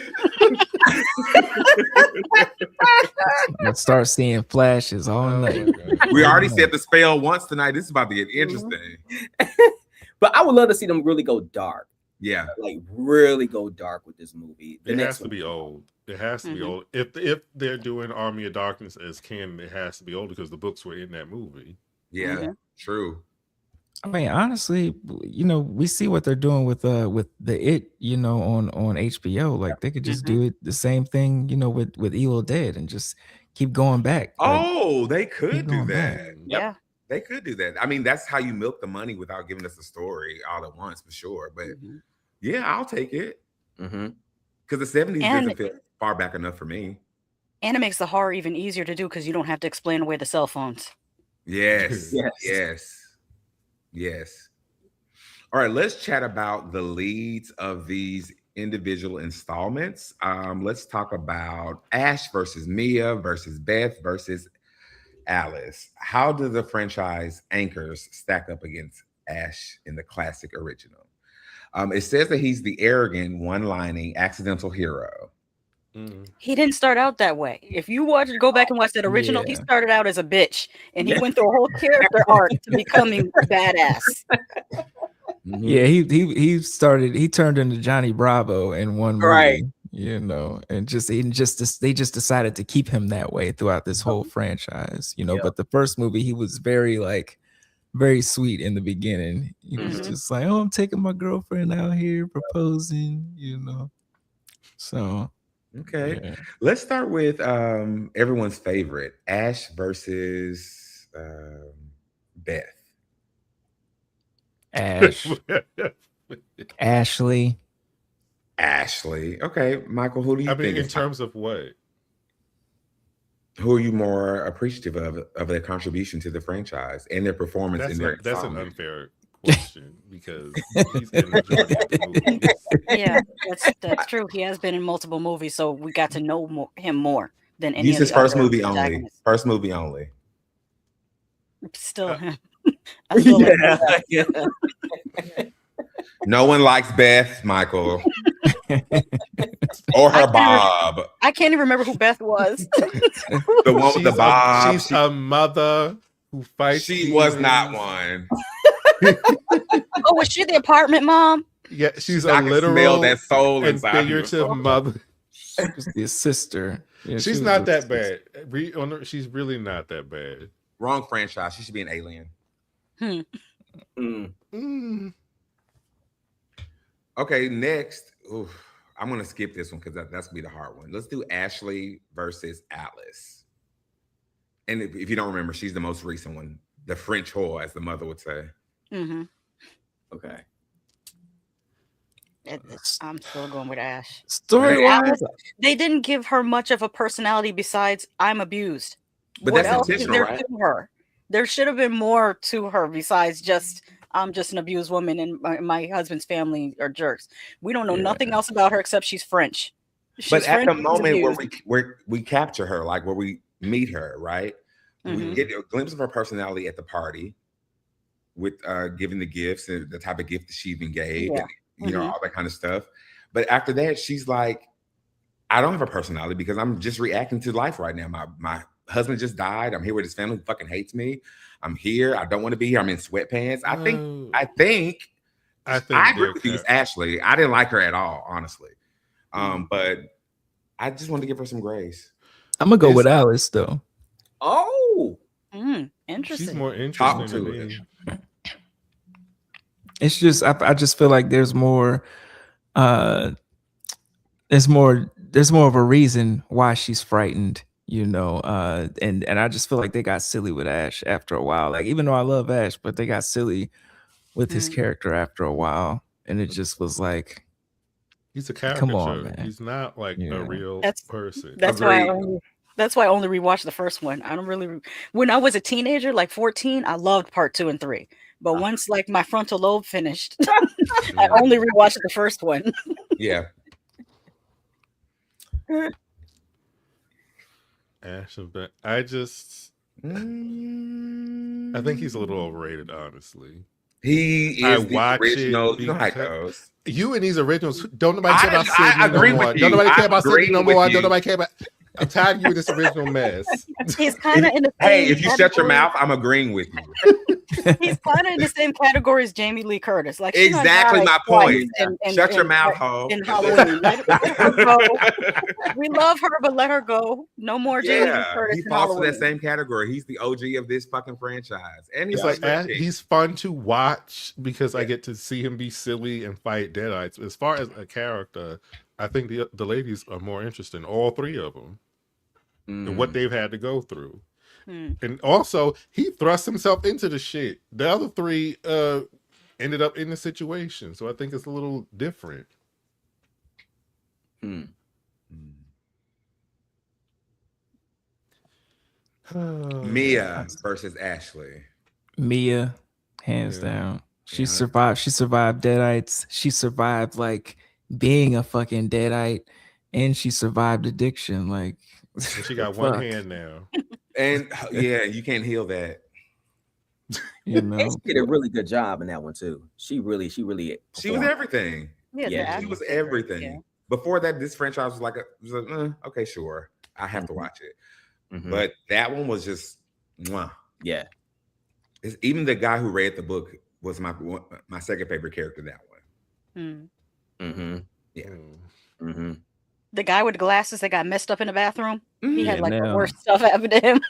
Let's start seeing flashes all night. We already said the spell once tonight. This is about to get interesting. But I would love to see them really go dark. Yeah, like really go dark with this movie. It has to be old. It has to be old. If they're doing Army of Darkness as canon, it has to be old because the books were in that movie. Yeah, true. I mean, honestly, we see what they're doing with the It, on HBO. Like they could just do it the same thing, with Evil Dead and just keep going back. Oh, they could do that. Yeah. They could do that. I mean, that's how you milk the money without giving us the story all at once, for sure. But yeah, I'll take it. Because the 70s doesn't feel far back enough for me. And it makes the horror even easier to do because you don't have to explain away the cell phones. Yes. Yes. Yes. Yes. All right, let's chat about the leads of these individual installments. Let's talk about Ash versus Mia versus Beth versus Alice. How do the franchise anchors stack up against Ash in the classic original? It says that he's the arrogant, one-lining, accidental hero. He didn't start out that way. If you go back and watch that original, he started out as a bitch, and he went through a whole character arc to becoming badass. Yeah, he turned into Johnny Bravo in one movie, Right. you know, and they just decided to keep him that way throughout this whole franchise, you know. But the first movie, he was very sweet in the beginning. He was just like, oh, I'm taking my girlfriend out here proposing, you know. So okay, let's start with everyone's favorite, Ash versus Beth. Ashley. Okay, Michael, who do you think? In terms of what? Who are you more appreciative of their contribution to the franchise and their performance in their That's an unfair question because he's in the majority of the movies. Yeah, that's true. He has been in multiple movies, so we got to know him more than any. He's his first movie only. protagonists. First movie only. Still him. I still like Yeah. No one likes Beth, Michael, or her Bob. I can't even remember who Beth was. The one with the Bob. She's a mother who fights. She was not one. Oh, was she the apartment mom? Yeah, she's I a can literal smell that soul and inside you. figurative mother. She was the sister. Yeah, She's not that bad. She's really not that bad. Wrong franchise. She should be an alien. Okay, next. Oof, I'm gonna skip this one because that's gonna be the hard one. Let's do Ashley versus Alice. And if you don't remember, she's the most recent one, the French whore, as the mother would say. Okay. I'm still going with Ash. Story-wise, they didn't give her much of a personality besides I'm abused. But what that's else is intentional, there right? to her? There should have been more to her besides just I'm just an abused woman and my husband's family are jerks. We don't know nothing else about her except she's French. But at the moment where we capture her, like where we meet her, right? We get a glimpse of her personality at the party with giving the gifts and the type of gift that she even gave, and, you know, all that kind of stuff. But after that, she's like, I don't have a personality because I'm just reacting to life right now. My husband just died. I'm here with his family who fucking hates me. I'm here. I don't want to be here. I'm in sweatpants. I think I agree with you, it's Ashley. I didn't like her at all, honestly. But I just wanted to give her some grace. I'm gonna go with Alice though. Oh, interesting. She's more interesting to me. It's just I just feel like there's more of a reason why she's frightened, you know, and I just feel like they got silly with Ash after a while. Like, even though I love Ash, but they got silly with his character after a while, and it just was like, he's a caricature. Come on, man. He's not like a real person. That's why I only rewatched the first one. I don't really. When I was a teenager, like 14, I loved part 2 and 3. But once like my frontal lobe finished, I only rewatched the first one. Yeah. Ash of Beth. I think he's a little overrated, honestly. He is the original. You know how it goes. You and these originals, don't nobody care about Sydney I agree no more. with you. Don't nobody care about Sydney no more. you. Don't nobody care about. I'm tired of you with this original mess. He's kind of in the same Hey, if you shut your category. mouth, I'm agreeing with you. He's kind of in the same category as Jamie Lee Curtis. Like, she done Exactly died my twice point. Shut your mouth, ho. In Halloween. Let her go. We love her, but let her go. No more Jamie Lee Curtis. He in falls to Halloween. that same category. He's the OG of this fucking franchise, and It's like he's fun to watch because I get to see him be silly and fight deadites. As far as a character, I think the ladies are more interesting. All three of them, and what they've had to go through. And also, he thrust himself into the shit. The other three ended up in the situation, so I think it's a little different. Mia versus Ashley. Mia, hands down. She survived. She survived Deadites. She survived like being a fucking Deadite, and she survived addiction. Like, and she got one hand now. And yeah, you can't heal that. You know, and she did a really good job in that one too. She was everything. Yeah, she was everything. Yeah. Before that, this franchise was like, okay, sure, I have to watch it. But that one was just, yeah. Even the guy who read the book was my second favorite character. That one. Yeah. The guy with the glasses that got messed up in the bathroom. He had like the worst stuff happen to him.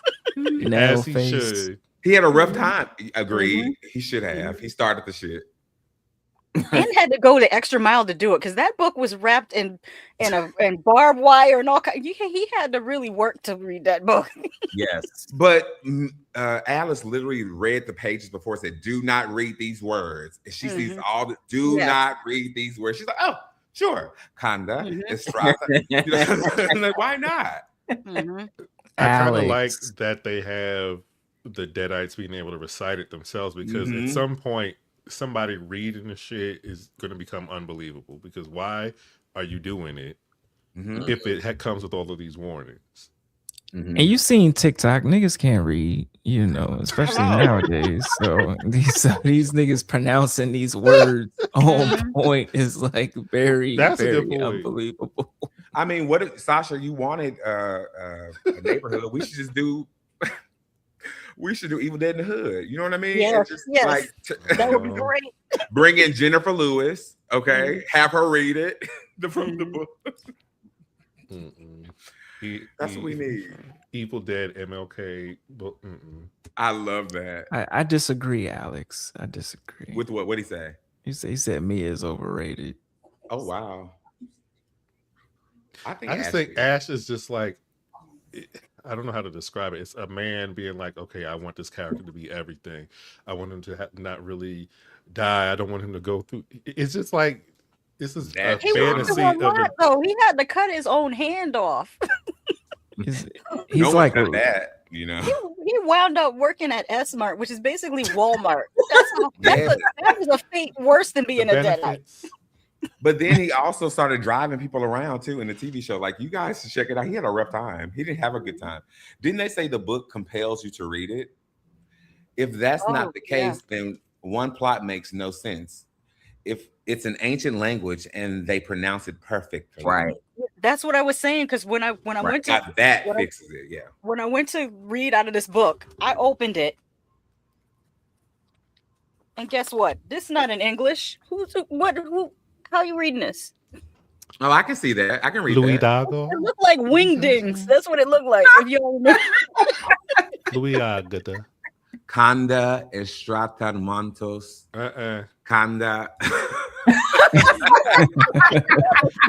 As he should. He had a rough time. Agreed. He should have. He started the shit. And had to go the extra mile to do it because that book was wrapped in barbed wire and all kind. He had to really work to read that book. Yes, but Alice literally read the pages before, said, "Do not read these words." And she sees all the not read these words. She's like, "Oh, sure, Kanda, Estrada." Like, why not? I kind of like that they have the Deadites being able to recite it themselves because at some point, somebody reading the shit is going to become unbelievable because why are you doing it if it comes with all of these warnings? And you seen TikTok, niggas can't read, you know, especially nowadays. So these niggas pronouncing these words on point is like very unbelievable. I mean, what if, Sasha, you wanted a neighborhood? We should just do we should do Evil Dead in the Hood. You know what I mean? Yes, like, that would be great. Bring in Jennifer Lewis, okay? Have her read it from the book. That's what we need. Evil Dead MLK book. I love that. I disagree, Alex. I disagree. With what? What'd he say? He said Mia is overrated. Oh wow. I just think Ash is just like, I don't know how to describe it. It's a man being like, okay, I want this character to be everything. I want him to not really die. I don't want him to go through. It's just like, this is a fantasy. He had to cut his own hand off. He's like that, you know. He wound up working at S-Mart, which is basically Walmart. That was a fate worse than being a Deadite. But then he also started driving people around too in the TV show. Like, you guys should check it out. He had a rough time. He didn't have a good time. Didn't they say the book compels you to read it? If that's not the case, then one plot makes no sense. If it's an ancient language and they pronounce it perfectly, right? That's what I was saying. Because when I went to fixes it. Yeah. When I went to read out of this book, I opened it. And guess what? This is not in English. Who? How are you reading this? Oh, I can see that. I can read Louis that. Dago. It looked like wingdings. That's what it looked like. If you don't know. Louis Dago. Kanda Estrata Montos. Kanda.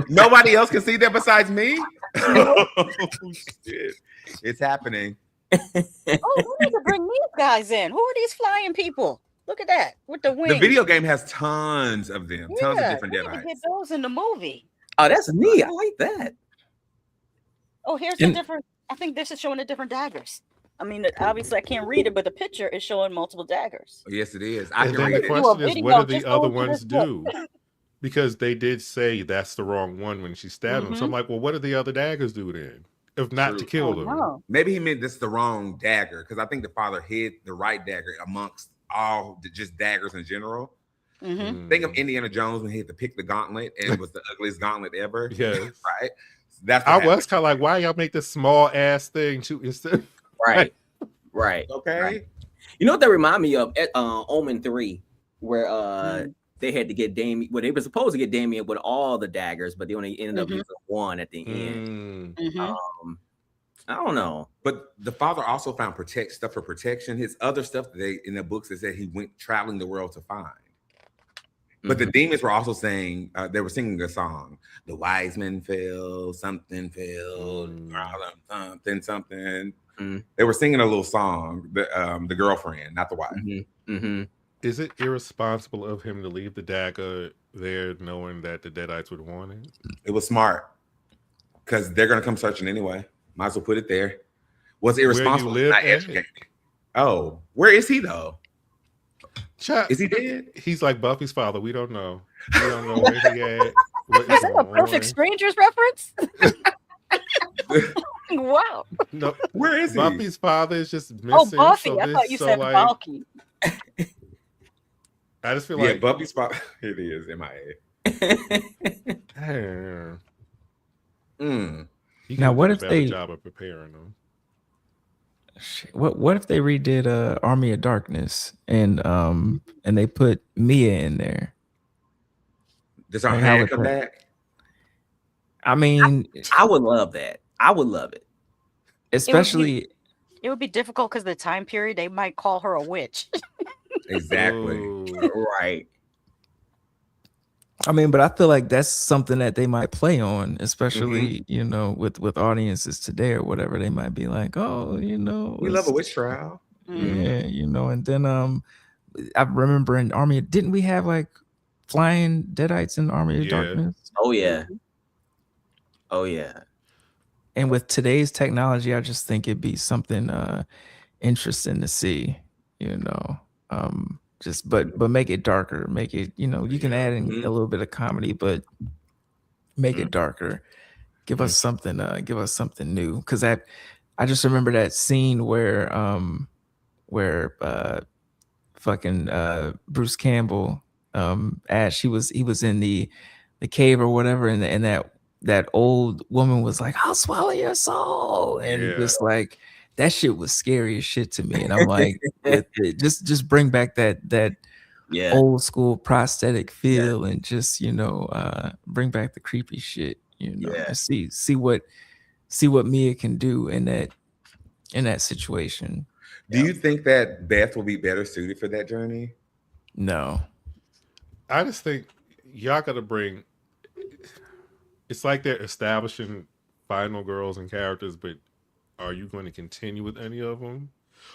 Nobody else can see that besides me. Oh, shit. It's happening. Oh, we need to bring these guys in. Who are these flying people? Look at that with the wings. The video game has tons of them, tons of different Deadites. Get those in the movie. Oh, that's neat. I like that. Oh, here's the different. I think this is showing the different daggers. I mean, obviously I can't read it, but the picture is showing multiple daggers. Yes, it is. And then the question is, what do the other ones do? Because they did say that's the wrong one when she stabbed him. So I'm like, well, what do the other daggers do then? If not to kill them? No. Maybe he meant this is the wrong dagger, because I think the father hid the right dagger amongst all just daggers in general. Think of Indiana Jones when he had to pick the gauntlet and it was the ugliest gauntlet ever. Yes. Right? That's I was kind of like, why y'all make this small ass thing too instead? Right. Okay. Right. You know what that remind me of? Omen 3, where they had to get Damien. Well, they were supposed to get Damien with all the daggers, but they only ended up using one at the end. I don't know. But the father also found stuff for protection. His other stuff that in the books that said he went traveling the world to find. But the demons were also saying, they were singing a song. The wise men fell, something fell, something. They were singing a little song, the girlfriend, not the wife. Is it irresponsible of him to leave the dagger there knowing that the Deadites would want it? It was smart because they're going to come searching anyway. Might as well put it there. was irresponsible, live, not educated. Oh, where is he though? Is he dead? He's like Buffy's father. We don't know. We don't know where he at. Is that a Perfect Strangers reference? Wow. No, where is he? Buffy's father is just missing. Oh, Buffy. I thought you said Balky. I just feel like Buffy's father. It is MIA. Now, what if they job of preparing them? What if they redid Army of Darkness and they put Mia in there? Does our hand come back? I mean, I would love that. I would love it. Especially it would be difficult because the time period they might call her a witch. Exactly. Right. I mean, but I feel like that's something that they might play on, especially you know, with audiences today or whatever. They might be like, oh, you know, we love a witch trial. Yeah, you know. And then I remember in Army, didn't we have like flying deadites in Army of Darkness? Oh yeah. Oh yeah. And with today's technology, I just think it'd be something interesting to see, you know. Just but make it darker, make it, you know, you can add in a little bit of comedy, but make it darker. Give us something new. Because I just remember that scene where fucking Bruce Campbell, Ash, he was in the cave or whatever, and that old woman was like, I'll swallow your soul, and just like that shit was scary as shit to me. And I'm like, just bring back that old school prosthetic feel, and just, you know, bring back the creepy shit, you know, and see what Mia can do in that situation. Do you think that Beth will be better suited for that journey? No. I just think y'all got to bring. It's like they're establishing final girls and characters, but are you going to continue with any of them?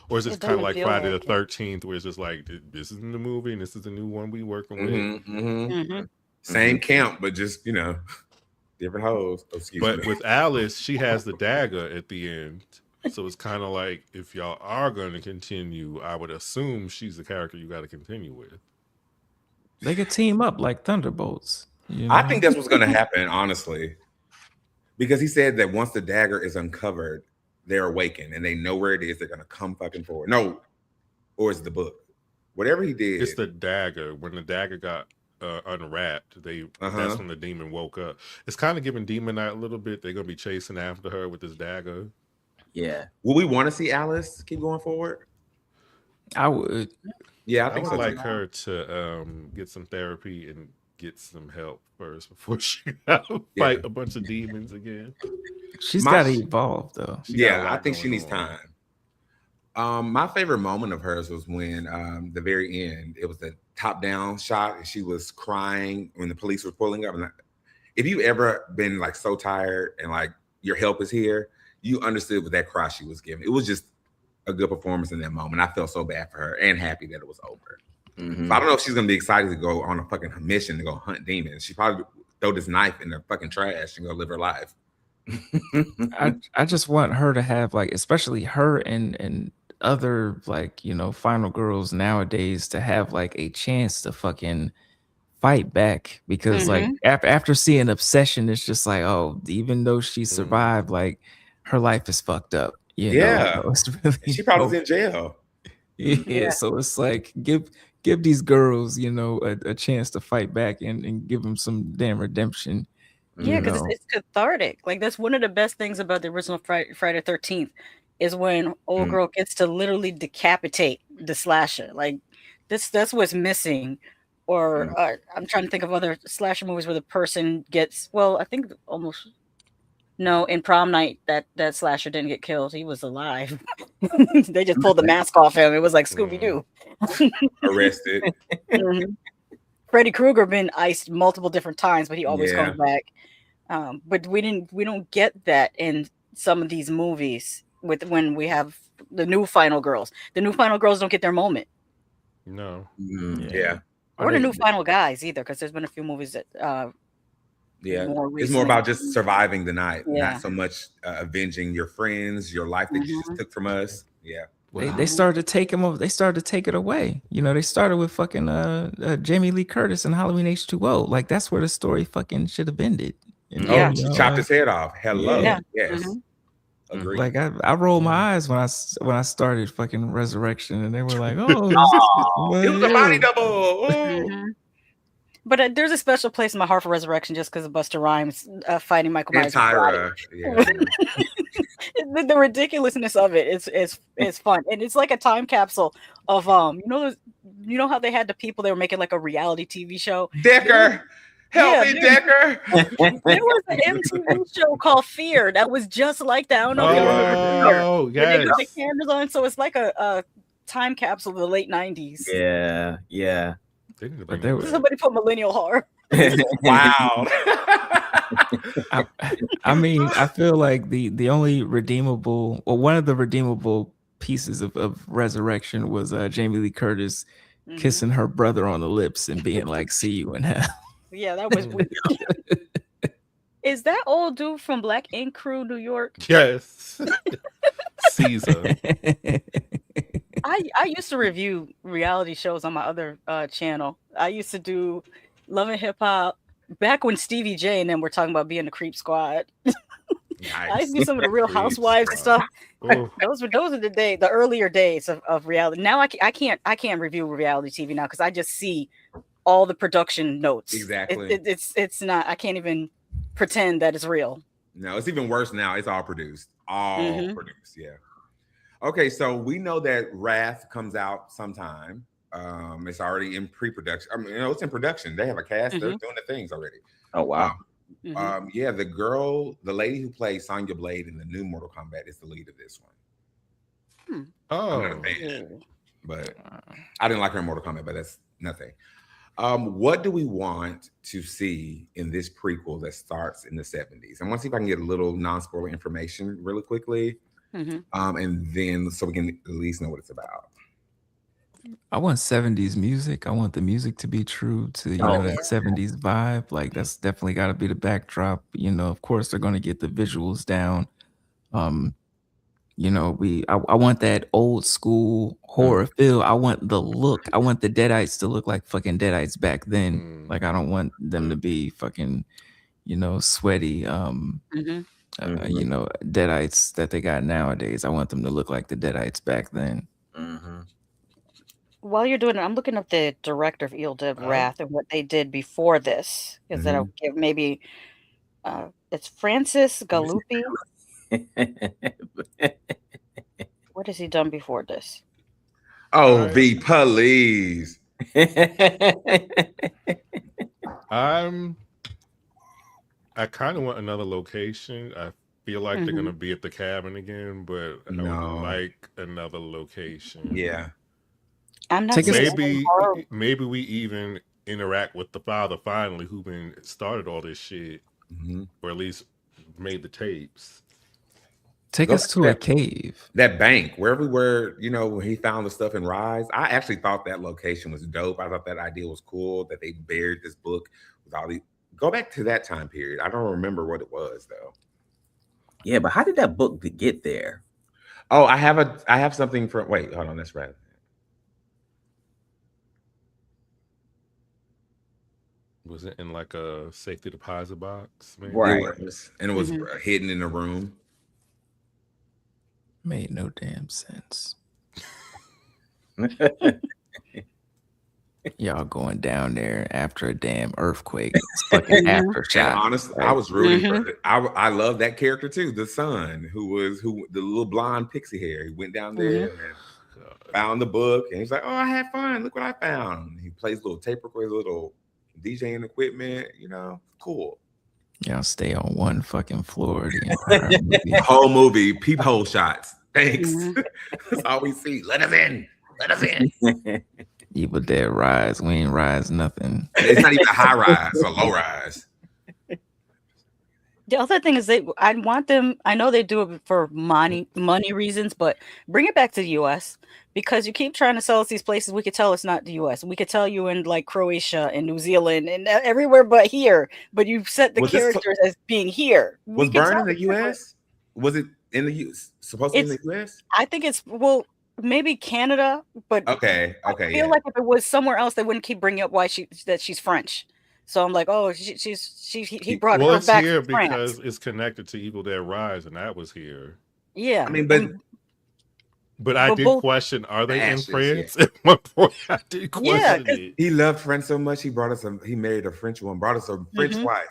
Or is it kind of like Friday the 13th, where it's just like, this is in the movie and this is the new one we working with? Same camp, but just, you know, different hoes. But with Alice, she has the dagger at the end. So it's kind of like, if y'all are going to continue, I would assume she's the character you got to continue with. They could team up like Thunderbolts. You know? I think that's what's going to happen, honestly. Because he said that once the dagger is uncovered, they're awakened and they know where it is. They're going to come fucking forward. No, or is it the book? Whatever he did. It's the dagger. When the dagger got unwrapped, that's when the demon woke up. It's kind of giving Demon Knight a little bit. They're going to be chasing after her with this dagger. Yeah. Will we want to see Alice keep going forward? I would. Yeah, I would like her to get some therapy and get some help first before she fight a bunch of demons again. She's got to evolve, though. I think she needs time. My favorite moment of hers was when the very end, it was the top-down shot, and she was crying when the police were pulling up. And if you ever been like so tired and like your help is here, you understood what that cry she was giving. It was just a good performance in that moment. I felt so bad for her and happy that it was over. So I don't know if she's gonna be excited to go on a fucking mission to go hunt demons. She probably throw this knife in the fucking trash and go live her life. I just want her to have, like, especially her and other, like, you know, final girls nowadays, to have like a chance to fucking fight back, because like after seeing Obsession, it's just like, oh, even though she survived, like her life is fucked up. You know? It's really she probably in jail. So it's like give these girls, you know, a chance to fight back and give them some damn redemption. Yeah, because it's cathartic. Like, that's one of the best things about the original Friday 13th is when old girl gets to literally decapitate the slasher. Like, that's what's missing. Or I'm trying to think of other slasher movies where the person gets, well, I think almost, no, in Prom Night, that slasher didn't get killed. He was alive. They just pulled the mask off him. It was like Scooby-Doo. Arrested. Freddy Krueger been iced multiple different times, but he always comes back. But we don't get that in some of these movies when we have the new final girls. The new final girls don't get their moment. No. Yeah. Or the new final guys either, because there's been a few movies that Yeah, more it's recently. more about just surviving the night, Yeah. not so much avenging your friends, your life that you just took from us. Yeah. They started to take him over. They started to take it away. You know, they started with fucking Jamie Lee Curtis and Halloween H2O. Like that's where the story fucking should have ended. You know, Oh, Yeah. she chopped his head off. Hello. Yeah. Yes. Mhm. Agreed. Like I rolled my eyes when I started fucking Resurrection, and they were like, "Oh, it was a body double." Ooh. Mhm. But there's a special place in my heart for Resurrection just because of Busta Rhymes fighting Michael And Myers. with Tyra. Yeah. the ridiculousness of it is fun, and it's like a time capsule of you know how they had the people they were making like a reality TV show. Decker. Help me, Decker. There was an MTV show called Fear that was just like that. I don't know if you remember Fear. Oh, Where they yes. put the cameras on, so it's like a time capsule of the late 90s. Yeah. But there was, Somebody put millennial horror. Wow. I mean, I feel like the only redeemable, or one of the redeemable pieces of Resurrection was Jamie Lee Curtis kissing her brother on the lips and being like, "See you in hell." Yeah, that was weird. Is that old dude from Black Ink Crew, New York? Yes. Caesar. I used to review reality shows on my other channel. I used to do Love and Hip Hop back when Stevie J and them were talking about being the Creep Squad. I used to do some of the Real Housewives and stuff. Those are the earlier days of reality. Now I can't review reality TV now because I just see all the production notes. Exactly. It's not. I can't even pretend that it's real. No, it's even worse now. It's all produced. Produced. Yeah. Okay, so we know that Wrath comes out sometime. It's already in pre-production. I mean, it's in production. They have a cast. They're doing the things already. Oh wow. Yeah, the lady who plays Sonya Blade in the new Mortal Kombat is the lead of this one. I'm not a fan, but I didn't like her in Mortal Kombat, but that's nothing. What do we want to see in this prequel that starts in the 70s? I want to see if I can get a little non-spoiler information really quickly. And then so we can at least know what it's about. I want 70s music. I want the music to be true to that 70s vibe. Like that's definitely got to be the backdrop. You know, of course they're going to get the visuals down. I want that old school horror feel. I want the look. I want the Deadites to look like fucking Deadites back then. Like I don't want them to be fucking, sweaty. Deadites that they got nowadays. I want them to look like the Deadites back then. While you're doing it, I'm looking up the director of Evil Dead Wrath and what they did before this, because that'll give maybe it's Francis Galuppi. What has he done before this? Oh, the police. I kind of want another location. I feel like they're gonna be at the cabin again, but I would like another location. Yeah. I'm not maybe we even interact with the father finally, who started all this shit, or at least made the tapes. Take us to a cave. That bank, wherever we were, when he found the stuff in Rise. I actually thought that location was dope. I thought that idea was cool that they buried this book with all these. Go back to that time period. I don't remember what it was though. Yeah, but how did that book get there? Oh, I have something from. Wait, hold on. That's right. Was it in like a safety deposit box? Maybe? Right. And it was hidden in a room. Made no damn sense. Y'all going down there after a damn earthquake. It's fucking aftershock. Honestly, I was rooting for it. I love that character too. The son who the little blonde pixie hair. He went down there and found the book, and he's like, "Oh, I had fun. Look what I found." He plays little tape recorder, little DJing equipment. Cool. Y'all stay on one fucking floor the entire movie. Whole movie, peephole shots. Thanks. That's all we see. Let us in. Let us in. Evil Dead Rise. We ain't rise nothing. It's not even a high rise or low rise. The other thing is I want them. I know they do it for money reasons, but bring it back to the U.S. because you keep trying to sell us these places. We could tell it's not the U.S. We could tell you in like Croatia and New Zealand and everywhere but here. But you set the characters as being here. Was Burn in the U.S.? Was it in the U.S.? Supposed to be in the U.S.? I think it's maybe Canada, but okay. I feel like if it was somewhere else, they wouldn't keep bringing up that she's French. So I'm like, oh, he brought her back here from France. because it's connected to Evil Dead Rise, and that was here. Yeah, I mean, but I did question: are they in France? At one point, I did question it. He loved France so much, he married a French one, brought us a French wife.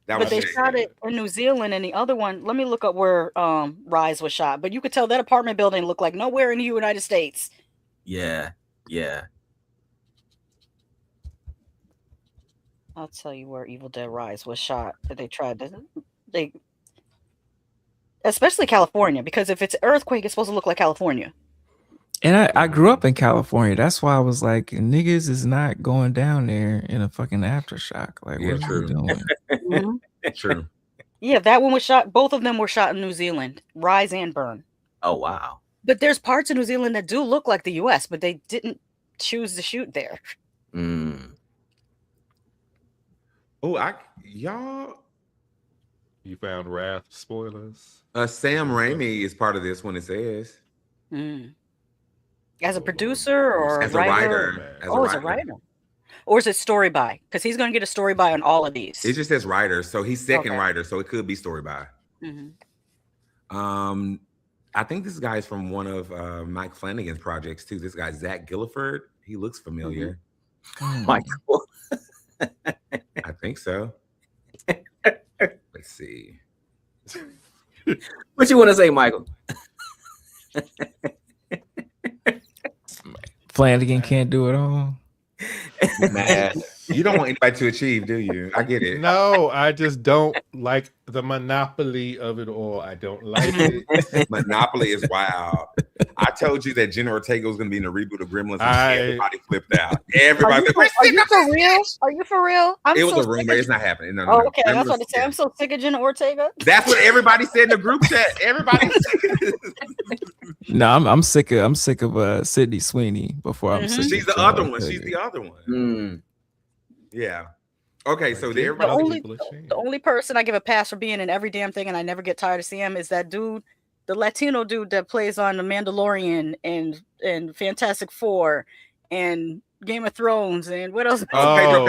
But they shot it in New Zealand, and the other one. Let me look up where Rise was shot. But you could tell that apartment building looked like nowhere in the United States. Yeah. I'll tell you where Evil Dead Rise was shot. They tried to, especially California, because if it's an earthquake, it's supposed to look like California. And I grew up in California. That's why I was like, niggas is not going down there in a fucking aftershock. Like, what are you doing? True. Yeah, that one was shot. Both of them were shot in New Zealand, Rise and Burn. Oh, wow. But there's parts of New Zealand that do look like the U.S., but they didn't choose to shoot there. Oh, y'all. You found Wrath spoilers. Sam Raimi is part of this one. It says. As a producer or as a writer? As a writer. Or is it story by? Because he's going to get a story by on all of these. It just says writer, so he's second writer, so it could be story by. I think this guy's from one of Mike Flanagan's projects too. This guy Zach Gilliford. He looks familiar. Michael. I think so. Let's see. What you want to say, Michael? Flanagan can't do it all. Man, you don't want anybody to achieve, do you? I get it. No, I just don't like the monopoly of it all. I don't like it. Monopoly is wild. I told you that Jenna Ortega was going to be in the reboot of Gremlins, and everybody flipped out. Everybody. Are you for real? Are you for real? It was a rumor. It's not happening. No. Okay, I was about to say, I'm so sick of Jenna Ortega. That's what everybody said in the group chat. Everybody. No, I'm sick of Sydney Sweeney. Before I'm sick. She's the other one. She's the other one. Yeah. Okay, so the only person I give a pass for being in every damn thing, and I never get tired of seeing him, is that dude, the Latino dude that plays on The Mandalorian and Fantastic Four and Game of Thrones and what else? Pedro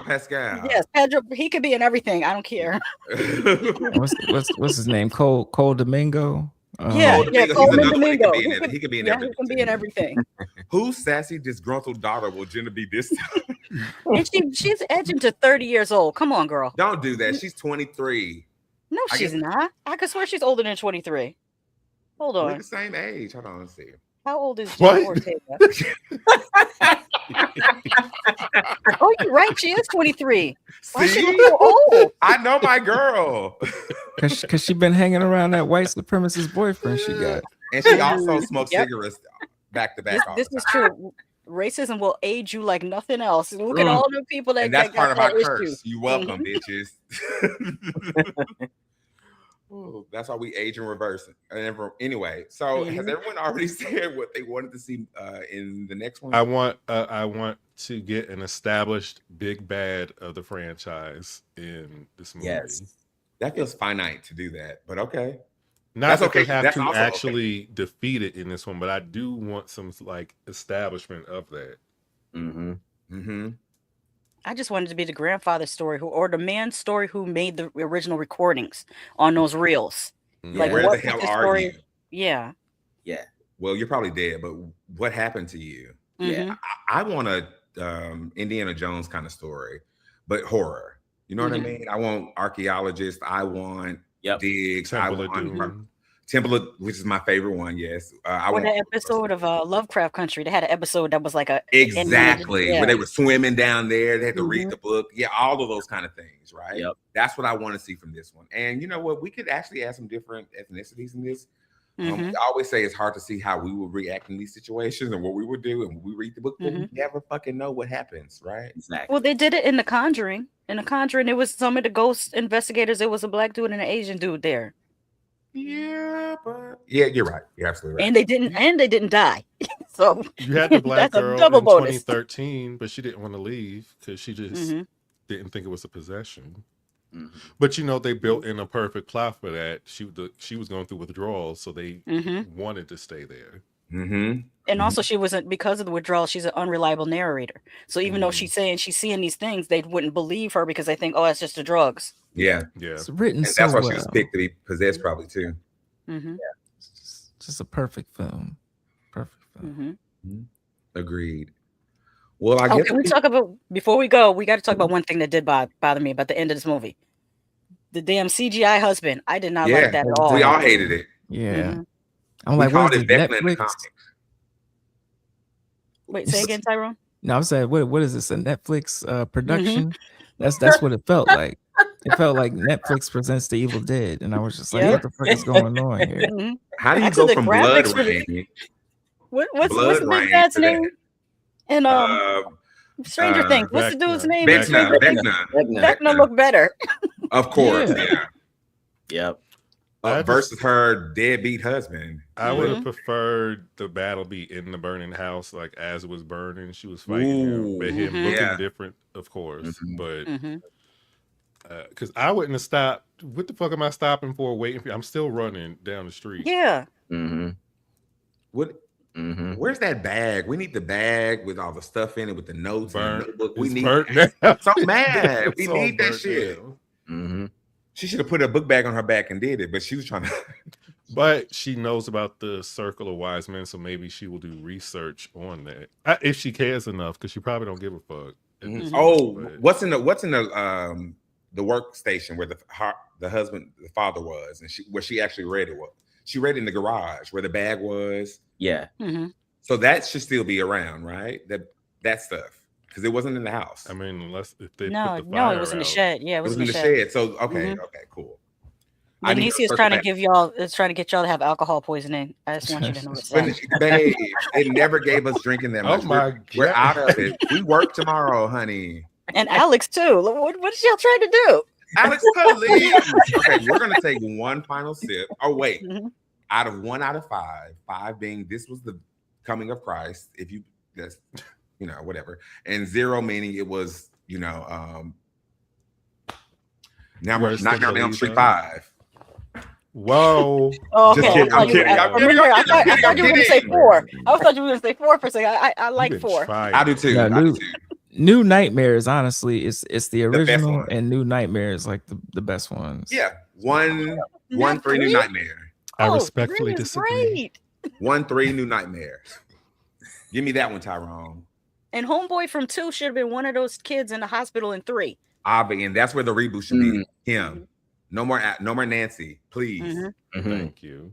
Pascal. Yes, Pedro. He could be in everything. I don't care. what's his name? Cole Domingo. Cole Domingo. He could be in everything. He can be in everything. Whose sassy, disgruntled daughter will Jenna be this time? And she's edging to 30 years old. Come on, girl. Don't do that. She's 23. No, she's not. I could swear she's older than 23. Hold on. We're the same age. Hold on, let's see. How old is Jenna Ortega? Oh, you're right. She is 23. Why is she so old? I know my girl. Because she been hanging around that white supremacist boyfriend she got. And she also smokes cigarettes back to back. This is true. Racism will age you like nothing else. Look at all the people that. And that's part of our issue. curse. You welcome, bitches. Ooh, that's why we age in reverse. Anyway, so has everyone already said what they wanted to see in the next one? I want to get an established big bad of the franchise in this movie. Yes, that feels finite to do that, but okay. Not that they have to actually defeat it in this one, but I do want some like establishment of that. I just wanted to be the grandfather story or the man's story who made the original recordings on those reels. Like, where the hell are you? Yeah. Well, you're probably dead, but what happened to you? Yeah. I want a Indiana Jones kind of story, but horror. You know what I mean? I want archaeologists. I want digs. Temple of, which is my favorite one. Yes. An episode of Lovecraft Country. They had an episode that was like where they were swimming down there. They had to read the book. Yeah, all of those kind of things, right? That's what I want to see from this one. And you know what? We could actually add some different ethnicities in this. We always say it's hard to see how we would react in these situations and what we would do, and when we read the book, but we never fucking know what happens, right? Exactly. Well, they did it in The Conjuring. In The Conjuring, it was some of the ghost investigators. It was a black dude and an Asian dude there. Yeah, but you're right. You're absolutely right. And they didn't die. So you had the black that's a girl double in bonus. 2013, but she didn't want to leave because she just didn't think it was a possession. But they built in a perfect plot for that. She was going through withdrawals, so they wanted to stay there. And also, she wasn't, because of the withdrawal, she's an unreliable narrator. So even though she's saying she's seeing these things, they wouldn't believe her because they think, oh, it's just the drugs. Yeah. It's written and so that's why well. she was picked to be possessed, probably too. Yeah. Just a perfect film. Perfect film. Agreed. Well, I guess can we talk about, before we go, we got to talk about one thing that did bother me about the end of this movie. The damn CGI husband. I did not like that at all. We all hated it. Yeah. I'm like, what is it, Netflix? Wait, say again, Tyrone? No, I'm saying, what is this, a Netflix production? That's what it felt like. It felt like Netflix presents The Evil Dead, and I was just like, what the fuck is going on here? How do you go from Blood Rain? What's the big dad's name? And Stranger Things. What's the dude's name? Vecna looked better. Of course, yeah. Yep. Versus her deadbeat husband. I would have preferred the battle be in the burning house, like as it was burning, she was fighting him, but him looking different, of course. But because I wouldn't have stopped. What the fuck am I stopping for? Waiting for? I'm still running down the street. Yeah. What? Where's that bag? We need the bag with all the stuff in it, with the notes and the notebook. We need that. So mad. We need that shit. She should have put a book bag on her back and did it, but she was trying to. But she knows about the circle of wise men, so maybe she will do research on that if she cares enough, because she probably don't give a fuck. What's in the workstation where the husband, the father was, and where she actually read it? She read it in the garage where the bag was. Yeah. So that should still be around, right? That stuff. Because it wasn't in the house. I mean, unless if they no, it was in the shed. Yeah, it was in the shed. So okay, cool. Benicia is trying to get y'all to have alcohol poisoning. I just want you to know that. Babe, it never gave us drinking that much. Oh my God. We're out of it. We work tomorrow, honey. And Alex too. What is y'all trying to do? Alex, please. Okay, we're gonna take one final sip. Oh wait, out of 1 out of 5, 5 being this was the coming of Christ. If you just whatever, and 0 meaning it was Nightmare on Elm Street 5. Whoa. Oh, just kidding. I'm kidding. I thought you were gonna say 4. I thought you were gonna say 4 for a second. I like 4. I do too. No, New Nightmares, honestly, it's the original, and New Nightmares like the best ones. Yeah, 1, 3 New Nightmare. I respectfully disagree. 1, 3 New Nightmares. Give me that one, Tyrone. And Homeboy from 2 should have been one of those kids in the hospital in 3. And that's where the reboot should be. Him. No more Nancy, please. Thank you.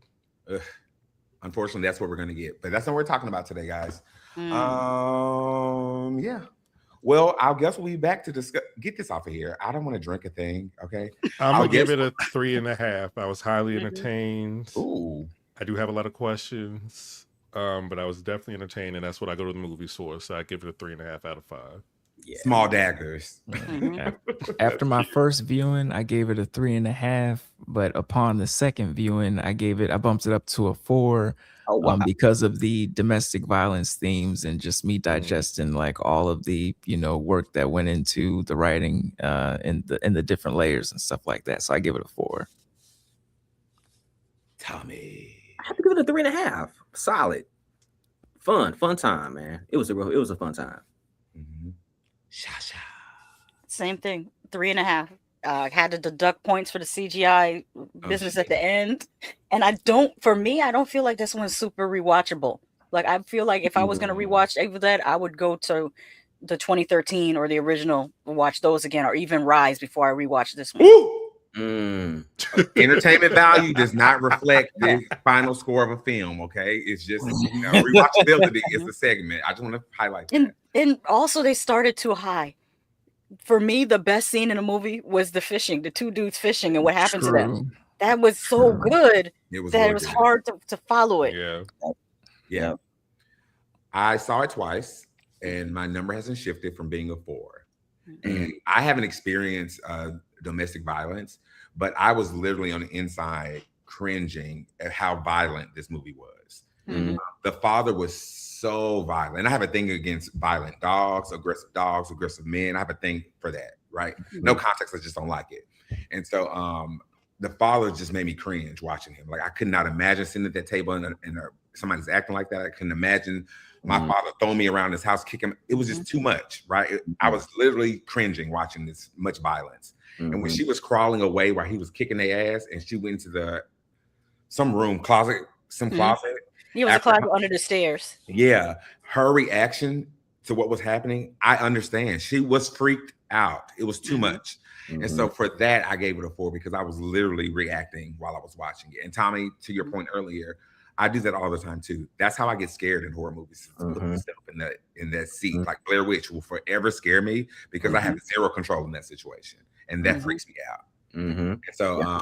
Unfortunately, that's what we're gonna get. But that's not what we're talking about today, guys. Yeah. Well, I guess we'll be back to discuss. Get this off of here. I don't want to drink a thing. Okay. I'm gonna give it a 3.5. I was highly entertained. Ooh. I do have a lot of questions. But I was definitely entertained, and that's what I go to the movies for. So I give it a 3.5 out of 5. Yeah. Small daggers. After my first viewing, I gave it a 3.5. But upon the second viewing, I bumped it up to a 4. Because of the domestic violence themes and just me digesting like all of the work that went into the writing and the different layers and stuff like that. So I give it a 4. Tommy. I have to give it a 3.5. Solid, fun time, man. It was a fun time. Same thing, 3.5. Had to deduct points for the CGI business at the end, and I don't feel like this one's super rewatchable. Like I feel like if I was gonna rewatch Evil Dead, I would go to the 2013 or the original, watch those again, or even Rise before I rewatch this one. Entertainment value does not reflect the final score of a film. Okay, it's just rewatchability is the segment. I just want to highlight that. And also they started too high. For me, the best scene in the movie was the fishing, the 2 dudes fishing and what happened to them. that was so good It was that really it was good. hard to follow it. Yeah. I saw it twice, and my number hasn't shifted from being a 4. And I haven't experienced domestic violence, but I was literally on the inside cringing at how violent this movie was. The father was so violent. I have a thing against violent dogs, aggressive men. I have a thing for that, right? No context, I just don't like it. And so the father just made me cringe watching him. Like I could not imagine sitting at that table and somebody's acting like that. I couldn't imagine my father throwing me around his house, kicking. It was just too much, right? I was literally cringing watching this much violence. And when she was crawling away while he was kicking their ass, and she went into some closet. He was a closet under the stairs. Yeah, her reaction to what was happening, I understand. She was freaked out. It was too much. And so for that, I gave it a 4 because I was literally reacting while I was watching it. And Tommy, to your point earlier, I do that all the time too. That's how I get scared in horror movies. Put myself in that seat. Like Blair Witch will forever scare me because I have zero control in that situation, and that freaks me out. And so,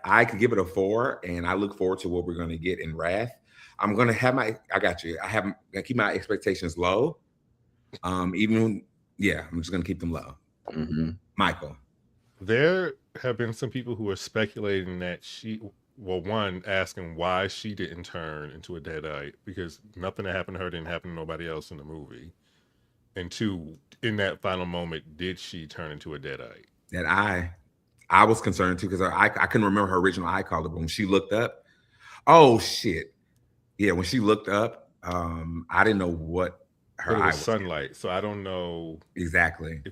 I could give it a 4, and I look forward to what we're going to get in Wrath. I'm going to have I got you. I keep my expectations low. I'm just going to keep them low. Michael. There have been some people who are speculating that one, asking why she didn't turn into a deadite, because nothing that happened to her didn't happen to nobody else in the movie. And 2, in that final moment, did she turn into a deadite? That I was concerned too, because I couldn't remember her original eye color, but when she looked up, oh shit. Yeah, when she looked up, I didn't know what her eye was. Sunlight, so I don't know exactly.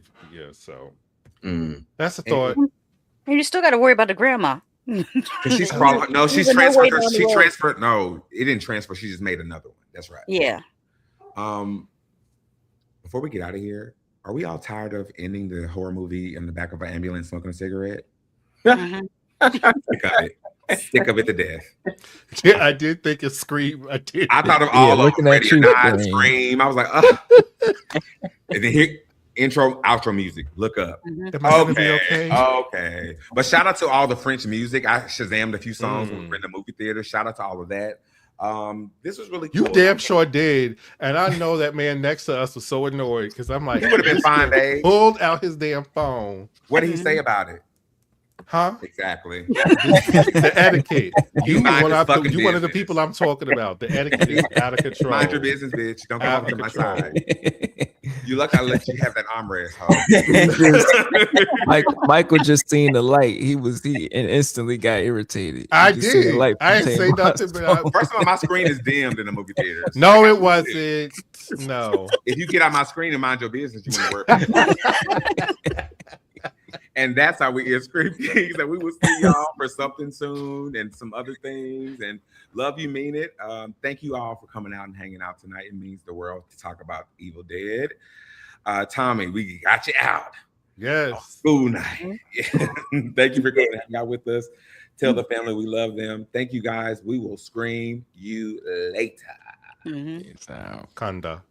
That's a thought. And you still got to worry about the grandma. She's crawling. No, she's transferred. She transferred. No, it didn't transfer. She just made another one. That's right. Yeah. Before we get out of here, are we all tired of ending the horror movie in the back of an ambulance smoking a cigarette? Stick of it to death. Yeah, I did think of Scream. I thought of all of them. Scream. I was like, and then here, intro, outro music. Look up. Am I gonna be okay? Okay. But shout out to all the French music. I Shazammed a few songs when we were in the movie theater. Shout out to all of that. This was really cool. You damn sure did. And I know that man next to us was so annoyed because I'm like, he would have been fine, babe. Pulled out his damn phone. What did he say about it? Huh? Exactly. The etiquette. You one of the business. people I'm talking about. The etiquette is out of control. Mind your business, bitch. Don't come up to my side. You luck I let you have that armrest, Michael just seen the light. He and instantly got irritated. I did. I didn't say nothing. But first of all, my screen is dimmed in the movie theater. So no, it wasn't. No. If you get out my screen and mind your business, you want to work. And that's how we is Scream Kings. And we will see y'all for something soon and some other things. And love you, mean it. Thank you all for coming out and hanging out tonight. It means the world to talk about Evil Dead. Tommy, we got you out. Yes. School night. Yeah. Thank you for coming and hang out with us. Tell the family we love them. Thank you guys. We will scream you later. It's out. Kanda.